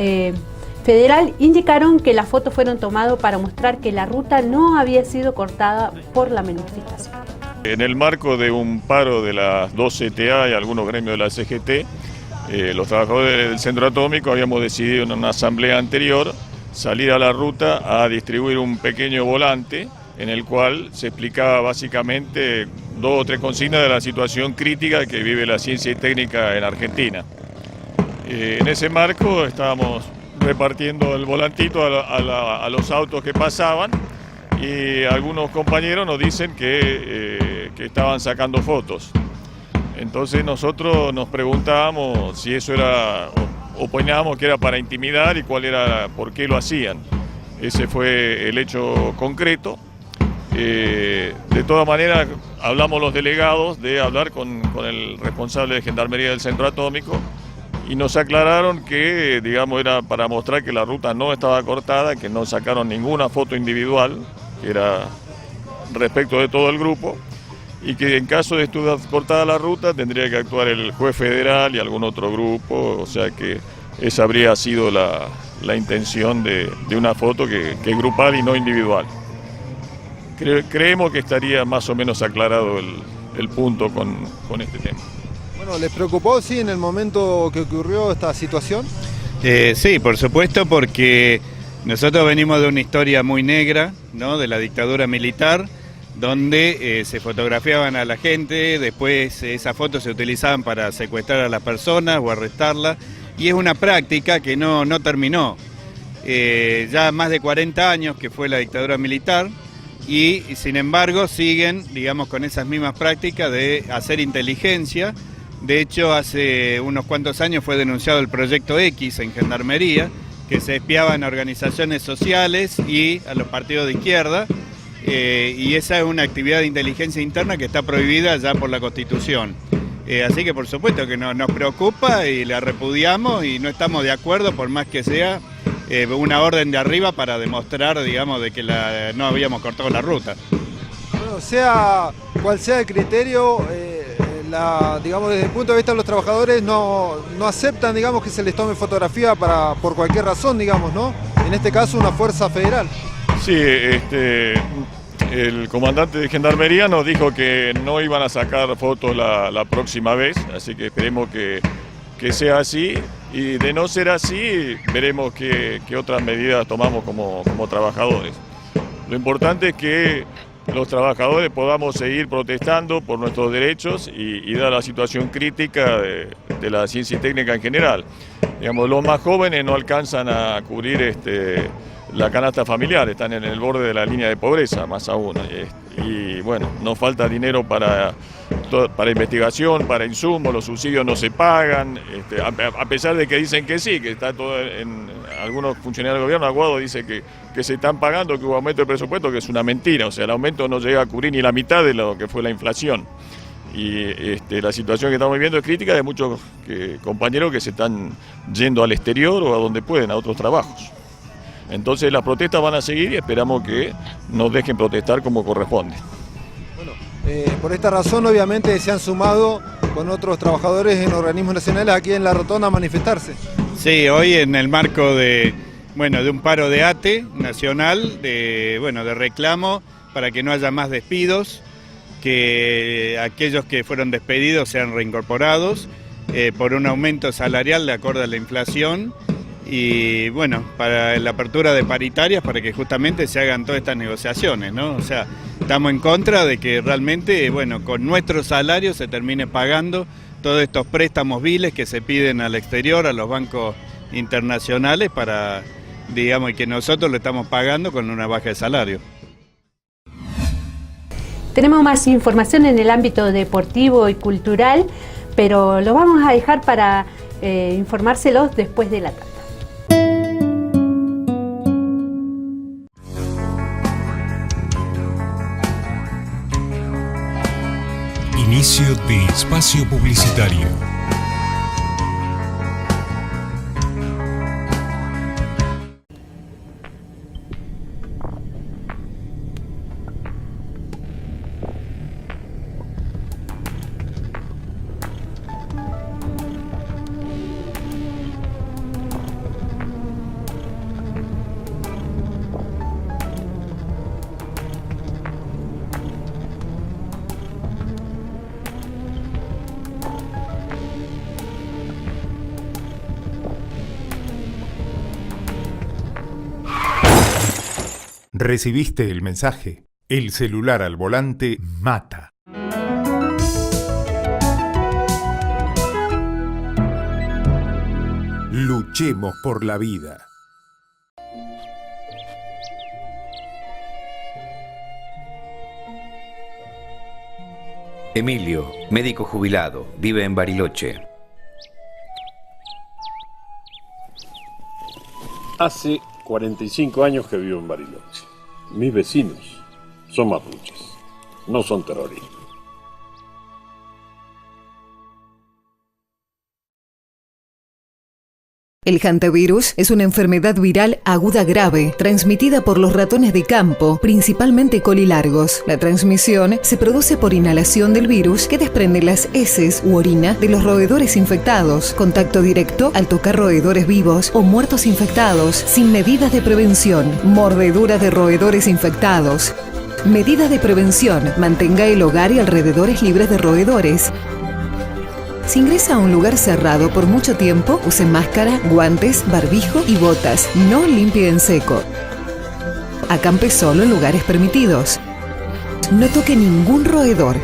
Federal indicaron que las fotos fueron tomadas para mostrar que la ruta no había sido cortada por la manifestación. En el marco de un paro de las 2 CTA y algunos gremios de la CGT, los trabajadores del centro atómico habíamos decidido en una asamblea anterior salir a la ruta a distribuir un pequeño volante en el cual se explicaba básicamente 2 o 3 consignas de la situación crítica que vive la ciencia y técnica en Argentina. En ese marco estábamos repartiendo el volantito a los autos que pasaban, y algunos compañeros nos dicen que estaban sacando fotos. Entonces nosotros nos preguntábamos si eso era, opinábamos que era para intimidar y por qué lo hacían. Ese fue el hecho concreto. De todas maneras, hablamos los delegados de hablar con el responsable de Gendarmería del centro atómico, y nos aclararon que, digamos, era para mostrar que la ruta no estaba cortada, que no sacaron ninguna foto individual, que era respecto de todo el grupo, y que en caso de estar cortada la ruta tendría que actuar el juez federal y algún otro grupo, o sea que esa habría sido la intención de una foto que es grupal y no individual. Creemos que estaría más o menos aclarado el punto con este tema. Bueno, ¿les preocupó, sí, en el momento que ocurrió esta situación? Sí, por supuesto, porque nosotros venimos de una historia muy negra, ¿no?, de la dictadura militar, donde se fotografiaban a la gente, después esas fotos se utilizaban para secuestrar a las personas o arrestarlas, y es una práctica que no terminó. Ya más de 40 años que fue la dictadura militar, y sin embargo siguen, digamos, con esas mismas prácticas de hacer inteligencia. De hecho, hace unos cuantos años fue denunciado el Proyecto X en Gendarmería, que se espiaban a organizaciones sociales y a los partidos de izquierda, y esa es una actividad de inteligencia interna que está prohibida ya por la Constitución. Así que por supuesto que nos preocupa y la repudiamos, y no estamos de acuerdo, por más que sea una orden de arriba para demostrar, digamos, de que no habíamos cortado la ruta. Bueno, sea cual sea el criterio, digamos, desde el punto de vista de los trabajadores no aceptan, digamos, que se les tome fotografía por cualquier razón, digamos, ¿no? En este caso una fuerza federal. Sí, el comandante de Gendarmería nos dijo que no iban a sacar fotos la próxima vez, así que esperemos que sea así, y de no ser así veremos qué otras medidas tomamos como trabajadores. Lo importante es que los trabajadores podamos seguir protestando por nuestros derechos y dar la situación crítica de la ciencia y técnica en general. Digamos, los más jóvenes no alcanzan a cubrir la canasta familiar, están en el borde de la línea de pobreza, más aún. Y bueno, nos falta dinero para investigación, para insumos, los subsidios no se pagan, a pesar de que dicen que sí, que está todo en algunos funcionarios del gobierno. Aguado dice que se están pagando, que hubo aumento de presupuesto, que es una mentira, o sea, el aumento no llega a cubrir ni la mitad de lo que fue la inflación. Y la situación que estamos viviendo es crítica de muchos compañeros que se están yendo al exterior o a donde pueden, a otros trabajos. Entonces las protestas van a seguir y esperamos que nos dejen protestar como corresponde. Bueno, por esta razón obviamente se han sumado con otros trabajadores en organismos nacionales aquí en La Rotonda a manifestarse. Sí, hoy en el marco de de un paro de ATE nacional, de reclamo para que no haya más despidos, que aquellos que fueron despedidos sean reincorporados, por un aumento salarial de acuerdo a la inflación y para la apertura de paritarias para que justamente se hagan todas estas negociaciones, ¿no? O sea, estamos en contra de que realmente, con nuestros salarios se termine pagando todos estos préstamos viles que se piden al exterior, a los bancos internacionales para, y que nosotros lo estamos pagando con una baja de salario. Tenemos más información en el ámbito deportivo y cultural, pero lo vamos a dejar para informárselos después de la tanda. Inicio de espacio publicitario. ¿Recibiste el mensaje? El celular al volante mata. Luchemos por la vida. Emilio, médico jubilado, vive en Bariloche. Hace 45 años que vivo en Bariloche. Mis vecinos son mapuches, no son terroristas. El hantavirus es una enfermedad viral aguda grave, transmitida por los ratones de campo, principalmente colilargos. La transmisión se produce por inhalación del virus que desprende las heces u orina de los roedores infectados, contacto directo al tocar roedores vivos o muertos infectados, sin medidas de prevención, mordedura de roedores infectados. Medidas de prevención: mantenga el hogar y alrededores libres de roedores. Si ingresa a un lugar cerrado por mucho tiempo, use máscara, guantes, barbijo y botas. No limpie en seco. Acampe solo en lugares permitidos. No toque ningún roedor.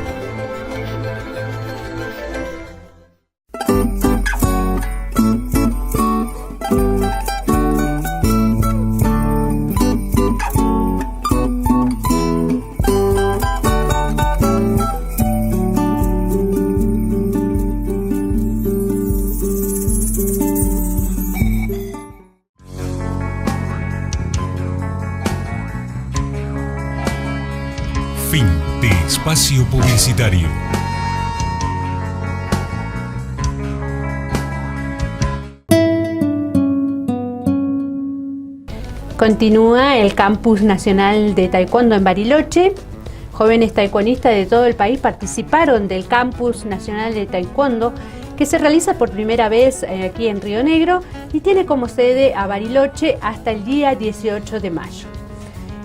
Fin de espacio publicitario. Continúa el Campus Nacional de Taekwondo en Bariloche. Jóvenes taekwondistas de todo el país participaron del Campus Nacional de Taekwondo, que se realiza por primera vez aquí en Río Negro y tiene como sede a Bariloche hasta el día 18 de mayo.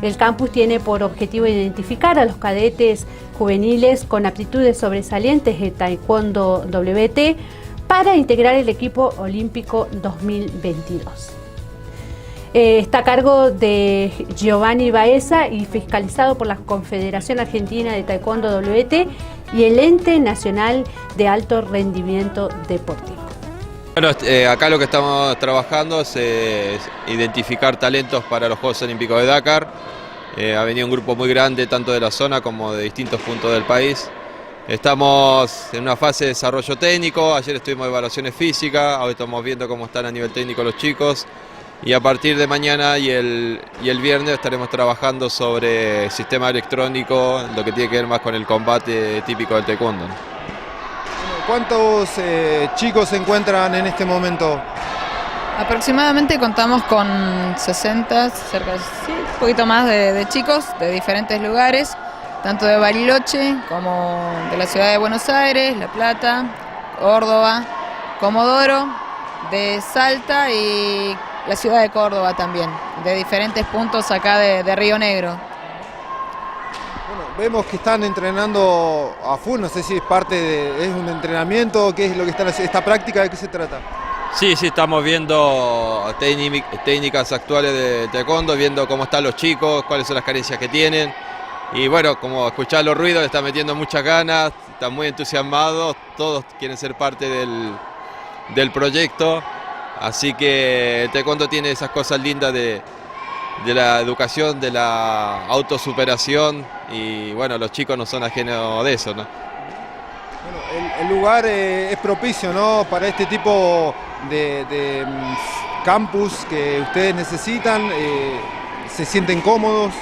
El campus tiene por objetivo identificar a los cadetes juveniles con aptitudes sobresalientes de Taekwondo WT para integrar el equipo olímpico 2022. Está a cargo de Giovanni Baeza y fiscalizado por la Confederación Argentina de Taekwondo WT y el Ente Nacional de Alto Rendimiento Deportivo. Bueno, acá lo que estamos trabajando es identificar talentos para los Juegos Olímpicos de Dakar. Ha venido un grupo muy grande, tanto de la zona como de distintos puntos del país. Estamos en una fase de desarrollo técnico, ayer estuvimos en evaluaciones físicas, hoy estamos viendo cómo están a nivel técnico los chicos. Y a partir de mañana y el viernes estaremos trabajando sobre sistema electrónico, lo que tiene que ver más con el combate típico del taekwondo. ¿Cuántos chicos se encuentran en este momento? Aproximadamente contamos con 60, cerca de, sí, un poquito más de chicos de diferentes lugares, tanto de Bariloche como de la ciudad de Buenos Aires, La Plata, Córdoba, Comodoro, de Salta y la ciudad de Córdoba también, de diferentes puntos acá de Río Negro. Bueno, vemos que están entrenando a full, no sé si es es un entrenamiento, qué es lo que están haciendo, esta práctica, ¿de qué se trata? Sí, estamos viendo técnicas actuales de taekwondo, viendo cómo están los chicos, cuáles son las carencias que tienen. Y bueno, como escuchar los ruidos, le están metiendo muchas ganas, están muy entusiasmados, todos quieren ser parte del proyecto. Así que el taekwondo tiene esas cosas lindas de la educación, de la autosuperación, y bueno, los chicos no son ajenos de eso, ¿no? Bueno, el lugar es propicio, ¿no?, para este tipo de campus que ustedes necesitan, ¿se sienten cómodos?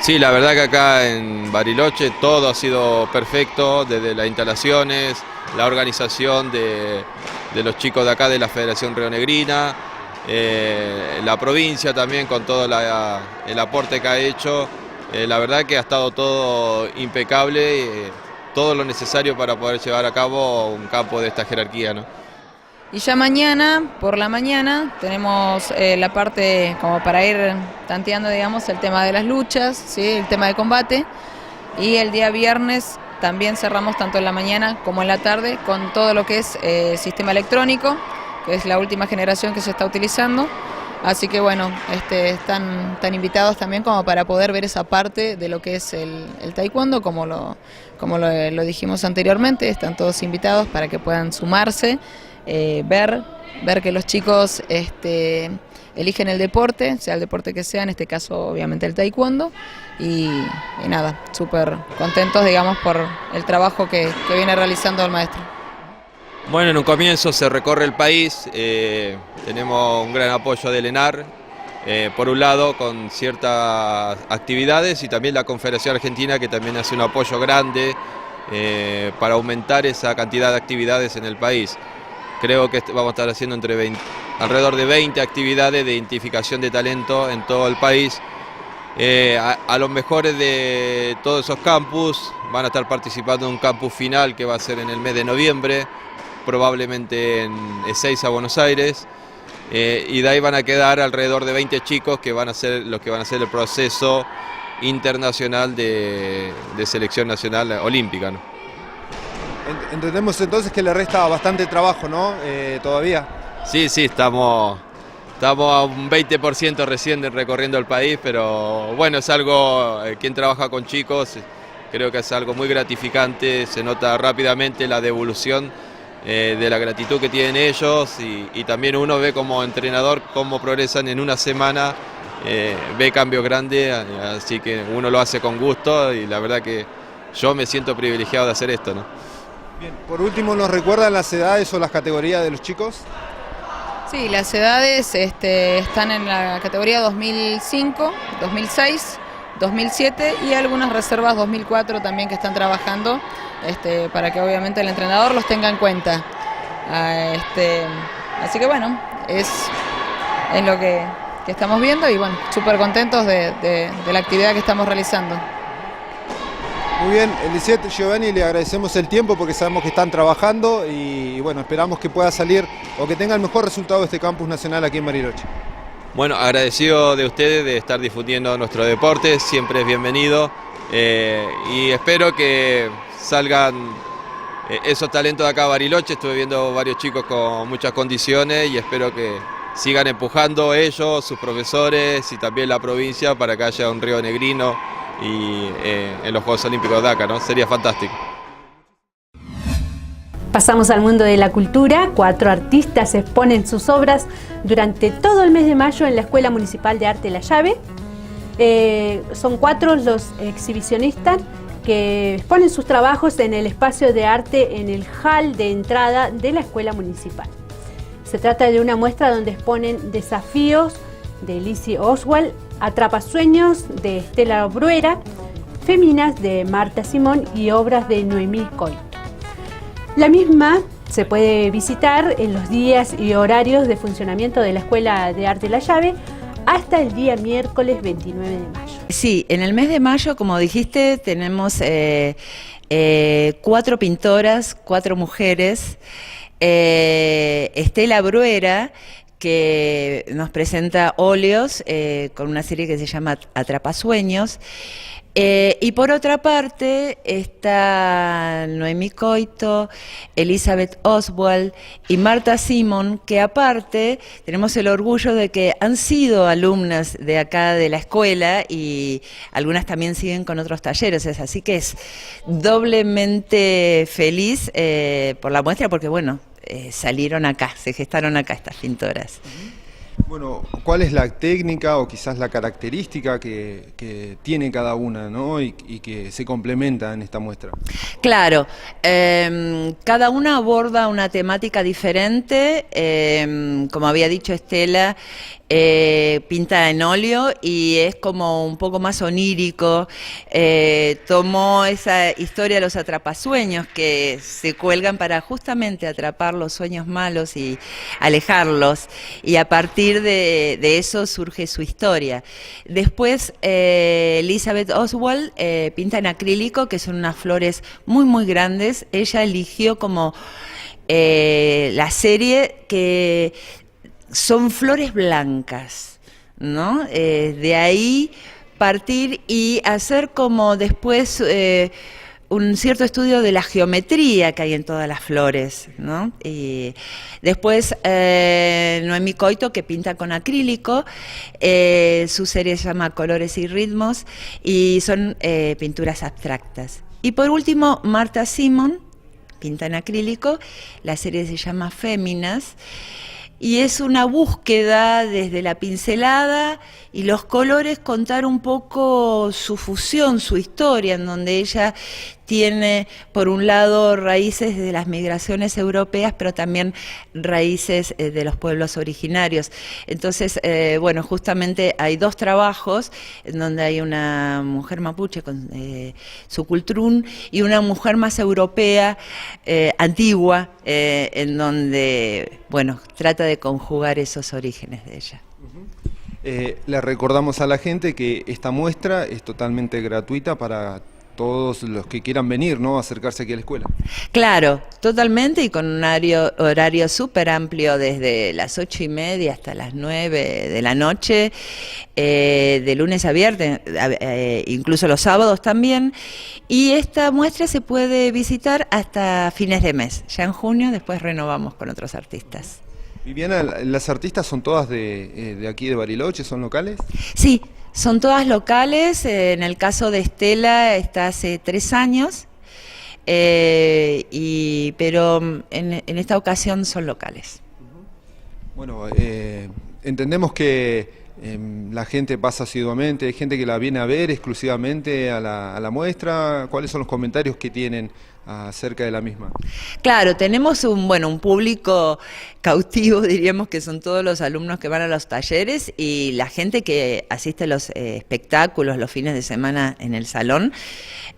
Sí, la verdad que acá en Bariloche todo ha sido perfecto, desde las instalaciones, la organización de los chicos de acá de la Federación Rionegrina, la provincia también con todo el aporte que ha hecho. La verdad que ha estado todo impecable, todo lo necesario para poder llevar a cabo un campo de esta jerarquía, ¿no? Y ya mañana, por la mañana, tenemos la parte como para ir tanteando, digamos, el tema de las luchas, ¿sí?, el tema de combate. Y el día viernes también cerramos tanto en la mañana como en la tarde con todo lo que es sistema electrónico, que es la última generación que se está utilizando. Así que bueno, están invitados también como para poder ver esa parte de lo que es el taekwondo, como lo dijimos anteriormente. Están todos invitados para que puedan sumarse, ver que los chicos eligen el deporte, sea el deporte que sea, en este caso obviamente el taekwondo, y nada, súper contentos, digamos, por el trabajo que viene realizando el maestro. Bueno, en un comienzo se recorre el país, tenemos un gran apoyo del ENAR, por un lado con ciertas actividades, y también la Confederación Argentina, que también hace un apoyo grande para aumentar esa cantidad de actividades en el país. Creo que vamos a estar haciendo alrededor de 20 actividades de identificación de talento en todo el país. A los mejores de todos esos campus van a estar participando en un campus final que va a ser en el mes de noviembre, probablemente en Ezeiza, Buenos Aires, y de ahí van a quedar alrededor de 20 chicos que van a ser los que van a hacer el proceso internacional de selección nacional olímpica, ¿no? Entendemos entonces que le resta bastante trabajo, ¿no?, todavía. Sí, estamos a un 20% recién recorriendo el país, pero bueno, es algo, quien trabaja con chicos, creo que es algo muy gratificante, se nota rápidamente la devolución de la gratitud que tienen ellos, y también uno ve como entrenador cómo progresan en una semana, ve cambios grandes, así que uno lo hace con gusto, y la verdad que yo me siento privilegiado de hacer esto, ¿no? Bien, por último, ¿nos recuerdan las edades o las categorías de los chicos? Sí, las edades están en la categoría 2005, 2006, 2007 y algunas reservas 2004 también que están trabajando, para que obviamente el entrenador los tenga en cuenta. Así que bueno, es lo que estamos viendo, y bueno, súper contentos de la actividad que estamos realizando. Muy bien, Elisette, Giovanni, le agradecemos el tiempo porque sabemos que están trabajando, y bueno, esperamos que pueda salir o que tenga el mejor resultado de este campus nacional aquí en Bariloche. Bueno, agradecido de ustedes de estar difundiendo nuestro deporte, siempre es bienvenido, y espero que salgan esos talentos de acá a Bariloche. Estuve viendo varios chicos con muchas condiciones y espero que sigan empujando ellos, sus profesores y también la provincia para que haya un rionegrino y en los Juegos Olímpicos de Dakar, ¿no? Sería fantástico. Pasamos al mundo de la cultura. 4 artistas exponen sus obras durante todo el mes de mayo en la Escuela Municipal de Arte La Llave. Son 4 los exhibicionistas que exponen sus trabajos en el espacio de arte en el hall de entrada de la Escuela Municipal. Se trata de una muestra donde exponen Desafíos de Lizzie Oswald, Atrapasueños de Estela Bruera, Féminas de Marta Simón y obras de Noemí Coito. La misma se puede visitar en los días y horarios de funcionamiento de la Escuela de Arte La Llave hasta el día miércoles 29 de mayo. Sí, en el mes de mayo, como dijiste, tenemos 4 pintoras, 4 mujeres. Estela Bruera, que nos presenta óleos con una serie que se llama Atrapasueños. Y por otra parte está Noemí Coito, Elizabeth Oswald y Marta Simon, que aparte tenemos el orgullo de que han sido alumnas de acá de la escuela y algunas también siguen con otros talleres, así que es doblemente feliz por la muestra porque bueno, salieron acá, se gestaron acá estas pintoras. Bueno, ¿cuál es la técnica o quizás la característica que tiene cada una, ¿no? y que se complementa en esta muestra? Claro, cada una aborda una temática diferente, como había dicho Estela, pinta en óleo y es como un poco más onírico. Tomó esa historia de los atrapasueños que se cuelgan para justamente atrapar los sueños malos y alejarlos, y a partir de eso surge su historia. Después Elizabeth Oswald pinta en acrílico, que son unas flores muy grandes. Ella eligió como la serie que son flores blancas, ¿no? De ahí partir y hacer como después un cierto estudio de la geometría que hay en todas las flores, ¿no? Y después Noemí Coito, que pinta con acrílico, su serie se llama Colores y Ritmos y son pinturas abstractas. Y por último, Marta Simon pinta en acrílico, la serie se llama Féminas, y es una búsqueda desde la pincelada y los colores, contar un poco su fusión, su historia, en donde ella tiene, por un lado, raíces de las migraciones europeas, pero también raíces de los pueblos originarios. Entonces, bueno, justamente hay dos trabajos en donde hay una mujer mapuche con su cultrún y una mujer más europea, antigua, en donde, bueno, trata de conjugar esos orígenes de ella. Le recordamos a la gente que esta muestra es totalmente gratuita para todos los que quieran venir, ¿no? Acercarse aquí a la escuela. Claro, totalmente, y con un horario súper amplio desde las 8:30 hasta las 9 de la noche, de lunes a viernes, incluso los sábados también. Y esta muestra se puede visitar hasta fines de mes. Ya en junio después renovamos con otros artistas. Viviana, ¿las artistas son todas de aquí de Bariloche, son locales? Sí, son todas locales. En el caso de Estela está hace 3 años, pero en esta ocasión son locales. Bueno, entendemos que la gente pasa asiduamente, hay gente que la viene a ver exclusivamente a la muestra. ¿Cuáles son los comentarios que tienen acerca de la misma? Claro, tenemos un público cautivo, diríamos, que son todos los alumnos que van a los talleres y la gente que asiste a los espectáculos los fines de semana en el salón,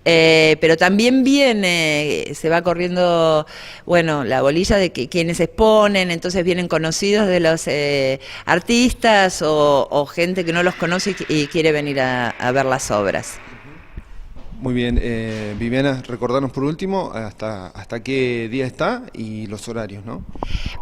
pero también viene, se va corriendo, bueno, la bolilla de quienes exponen, entonces vienen conocidos de los artistas o gente que no los conoce y quiere venir a ver las obras. Muy bien, Viviana, recordarnos por último hasta qué día está y los horarios, ¿no?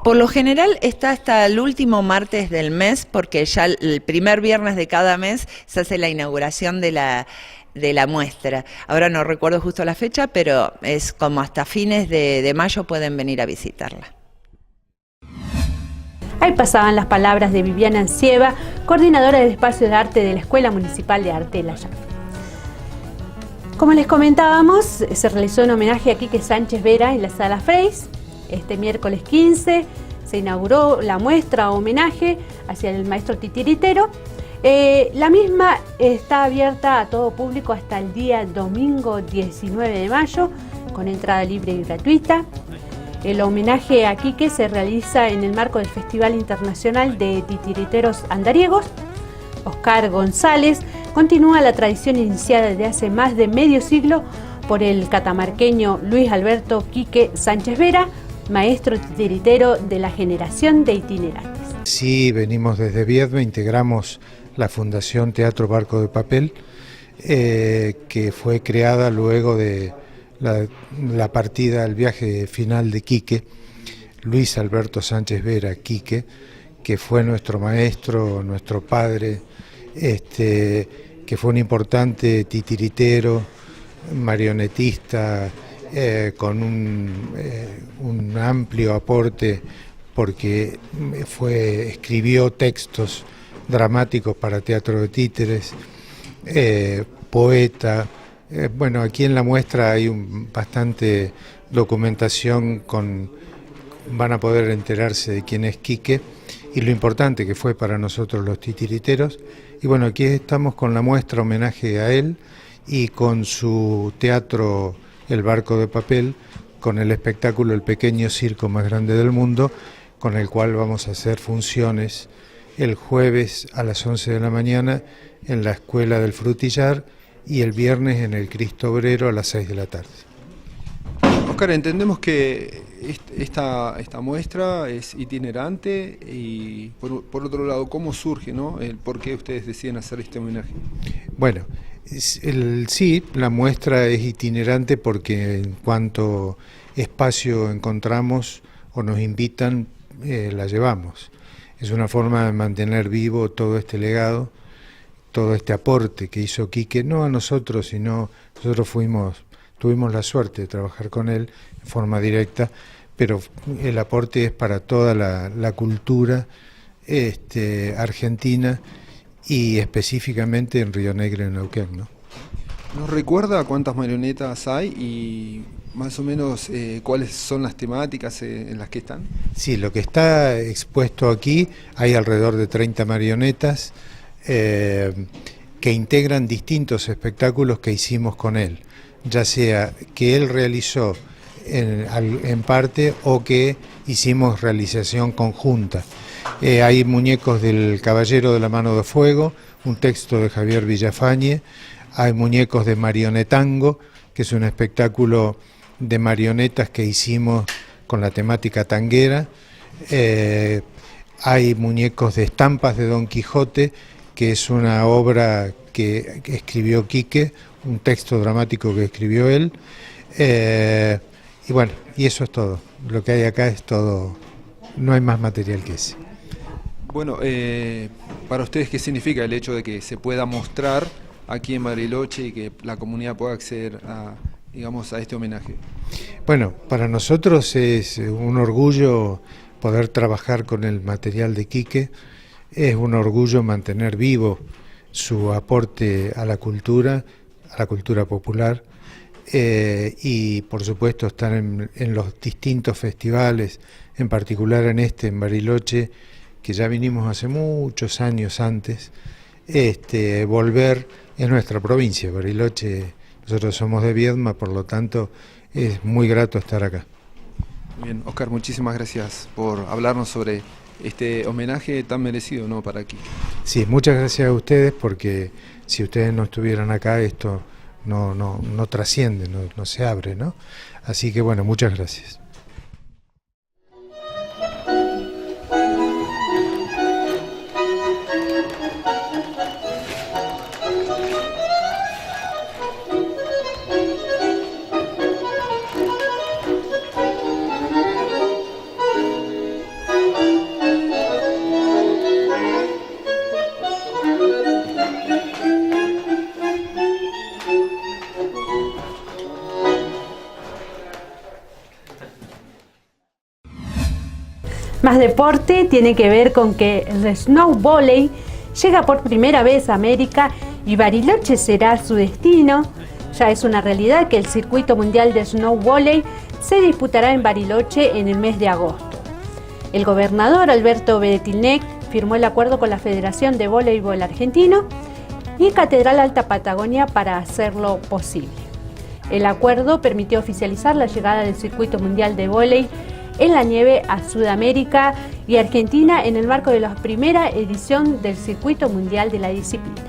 Por lo general está hasta el último martes del mes, porque ya el primer viernes de cada mes se hace la inauguración de la muestra. Ahora no recuerdo justo la fecha, pero es como hasta fines de mayo pueden venir a visitarla. Ahí pasaban las palabras de Viviana Ancieva, coordinadora del Espacio de Arte de la Escuela Municipal de Arte de La Llave. Como les comentábamos, se realizó un homenaje a Quique Sánchez Vera en la Sala Freys. Este miércoles 15 se inauguró la muestra homenaje hacia el maestro titiritero. La misma está abierta a todo público hasta el día domingo 19 de mayo, con entrada libre y gratuita. El homenaje a Quique se realiza en el marco del Festival Internacional de Titiriteros Andariegos. Oscar González continúa la tradición iniciada desde hace más de medio siglo por el catamarqueño Luis Alberto Quique Sánchez Vera, maestro titiritero de la generación de itinerantes. Sí, venimos desde Viedma, integramos la Fundación Teatro Barco de Papel, que fue creada luego de la partida, el viaje final de Quique, Luis Alberto Sánchez Vera Quique, que fue nuestro maestro, nuestro padre, que fue un importante titiritero, marionetista, con un amplio aporte, porque escribió textos dramáticos para teatro de títeres, poeta. Bueno, aquí en la muestra hay bastante documentación, van a poder enterarse de quién es Quique y lo importante que fue para nosotros los titiriteros. Y bueno, aquí estamos con la muestra homenaje a él y con su teatro El Barco de Papel, con el espectáculo El Pequeño Circo Más Grande del Mundo, con el cual vamos a hacer funciones el jueves a las 11 de la mañana en la Escuela del Frutillar y el viernes en el Cristo Obrero a las 6 de la tarde. Oscar, entendemos que esta muestra es itinerante y por otro lado, ¿cómo surge, no? El por qué ustedes deciden hacer este homenaje. Bueno, sí, la muestra es itinerante porque en cuanto espacio encontramos o nos invitan, la llevamos. Es una forma de mantener vivo todo este legado, todo este aporte que hizo Quique, no a nosotros, sino nosotros tuvimos la suerte de trabajar con él en forma directa, pero el aporte es para toda la cultura argentina y específicamente en Río Negro y Neuquén, ¿no? ¿Nos recuerda cuántas marionetas hay y más o menos cuáles son las temáticas en las que están? Sí, lo que está expuesto aquí, hay alrededor de 30 marionetas que integran distintos espectáculos que hicimos con él, ya sea que él realizó en parte o que hicimos realización conjunta. Hay muñecos del Caballero de la Mano de Fuego, un texto de Javier Villafañe, hay muñecos de Marionetango, que es un espectáculo de marionetas que hicimos con la temática tanguera, hay muñecos de estampas de Don Quijote, que es una obra que escribió Quique, un texto dramático que escribió él, y bueno, y eso es todo, lo que hay acá es todo, no hay más material que ese. Bueno, para ustedes, ¿qué significa el hecho de que se pueda mostrar aquí en Bariloche y que la comunidad pueda acceder a este homenaje? Bueno, para nosotros es un orgullo poder trabajar con el material de Quique, es un orgullo mantener vivo su aporte a la cultura popular, y por supuesto estar en los distintos festivales, en particular en Bariloche, que ya vinimos hace muchos años antes, volver en nuestra provincia, Bariloche. Nosotros somos de Viedma, por lo tanto es muy grato estar acá. Bien, Oscar, muchísimas gracias por hablarnos sobre este homenaje tan merecido, ¿no?, para aquí. Sí, muchas gracias a ustedes, porque si ustedes no estuvieran acá, esto no trasciende, no se abre, ¿no? Así que bueno, muchas gracias. Más deporte tiene que ver con que el snow volley llega por primera vez a América y Bariloche será su destino. Ya es una realidad que el circuito mundial de snow volley se disputará en Bariloche en el mes de agosto. El gobernador Alberto Beretilnec firmó el acuerdo con la Federación de Voleibol Argentino y Catedral Alta Patagonia para hacerlo posible. El acuerdo permitió oficializar la llegada del circuito mundial de vóley en la nieve a Sudamérica y Argentina en el marco de la primera edición del Circuito Mundial de la disciplina.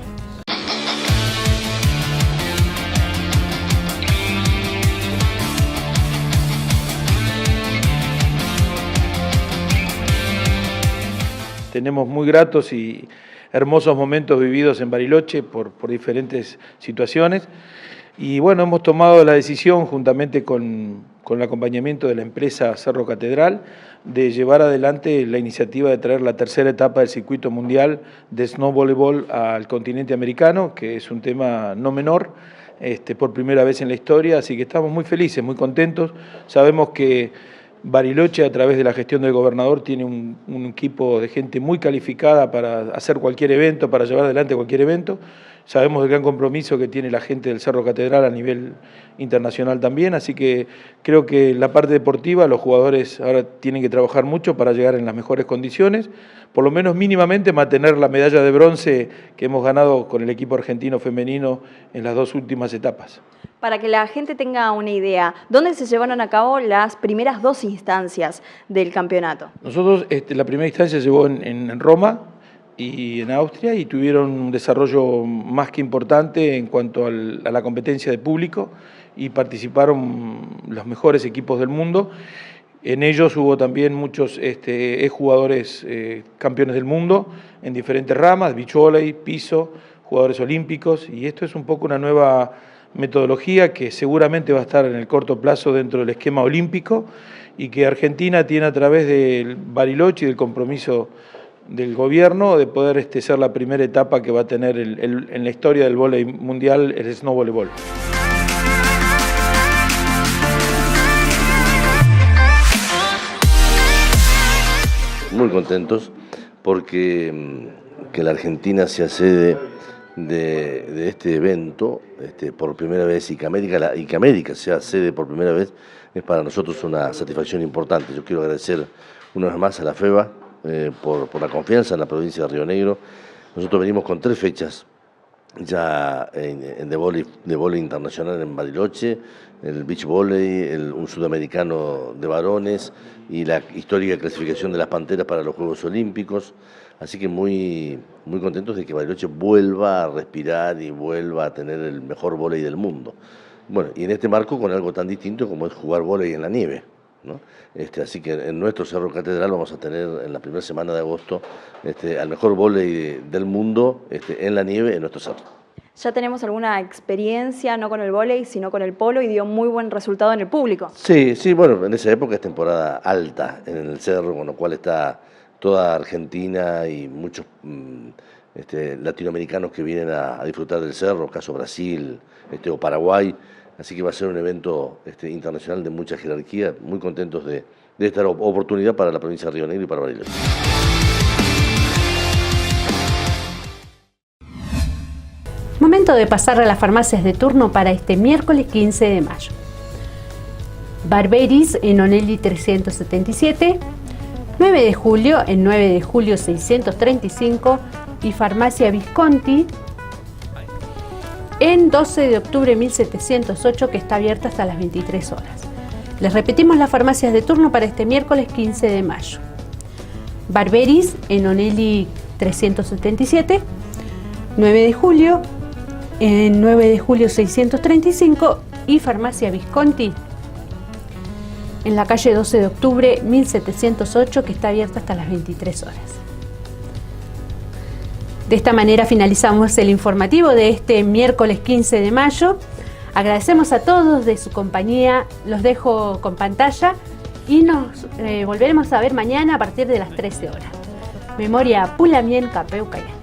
Tenemos muy gratos y hermosos momentos vividos en Bariloche por diferentes situaciones. Y bueno, hemos tomado la decisión, juntamente con el acompañamiento de la empresa Cerro Catedral, de llevar adelante la iniciativa de traer la tercera etapa del circuito mundial de snow voleibol al continente americano, que es un tema no menor, por primera vez en la historia, así que estamos muy felices, muy contentos. Sabemos que Bariloche, a través de la gestión del gobernador, tiene un equipo de gente muy calificada para hacer cualquier evento, para llevar adelante cualquier evento. Sabemos del gran compromiso que tiene la gente del Cerro Catedral a nivel internacional también, así que creo que la parte deportiva, los jugadores ahora tienen que trabajar mucho para llegar en las mejores condiciones, por lo menos mínimamente mantener la medalla de bronce que hemos ganado con el equipo argentino femenino en las 2 últimas etapas. Para que la gente tenga una idea, ¿dónde se llevaron a cabo las primeras 2 instancias del campeonato? Nosotros, la primera instancia se llevó en Roma y en Austria, y tuvieron un desarrollo más que importante en cuanto a la competencia de público, y participaron los mejores equipos del mundo. En ellos hubo también muchos jugadores campeones del mundo en diferentes ramas, beach volley, piso, jugadores olímpicos, y esto es un poco una nueva metodología que seguramente va a estar en el corto plazo dentro del esquema olímpico, y que Argentina tiene, a través del Bariloche y del compromiso del gobierno, de poder ser la primera etapa que va a tener en la historia del vóley mundial el snow voleibol. Muy contentos porque que la Argentina sea sede de este evento por primera vez, y que América sea sede por primera vez, es para nosotros una satisfacción importante. Yo quiero agradecer una vez más a la FEBA por la confianza en la provincia de Río Negro. Nosotros venimos con 3 fechas ya de vóley internacional en Bariloche, el beach volley, un sudamericano de varones y la histórica clasificación de las Panteras para los Juegos Olímpicos. Así que muy contentos de que Bariloche vuelva a respirar y vuelva a tener el mejor vóley del mundo. Bueno, y en este marco con algo tan distinto como es jugar vóley en la nieve, ¿no? Así que en nuestro Cerro Catedral vamos a tener en la primera semana de agosto al mejor vóley del mundo en la nieve en nuestro cerro. Ya tenemos alguna experiencia, no con el vóley, sino con el polo, y dio muy buen resultado en el público. Sí, bueno, en esa época es temporada alta en el cerro, con lo cual está toda Argentina y muchos latinoamericanos que vienen a disfrutar del cerro, caso Brasil o Paraguay. Así que va a ser un evento internacional de mucha jerarquía, muy contentos de esta oportunidad para la provincia de Río Negro y para Bariloche. Momento de pasar a las farmacias de turno para este miércoles 15 de mayo. Barberis en Onelli 377, 9 de julio en 9 de julio 635 y Farmacia Visconti en 12 de octubre 1708, que está abierta hasta las 23 horas. Les repetimos las farmacias de turno para este miércoles 15 de mayo. Barberis en Onelli 377, 9 de julio en 9 de julio 635 y Farmacia Visconti en la calle 12 de octubre 1708, que está abierta hasta las 23 horas. De esta manera finalizamos el informativo de este miércoles 15 de mayo. Agradecemos a todos de su compañía, los dejo con pantalla y nos volveremos a ver mañana a partir de las 13 horas. Memoria Pulamien Capeucaya.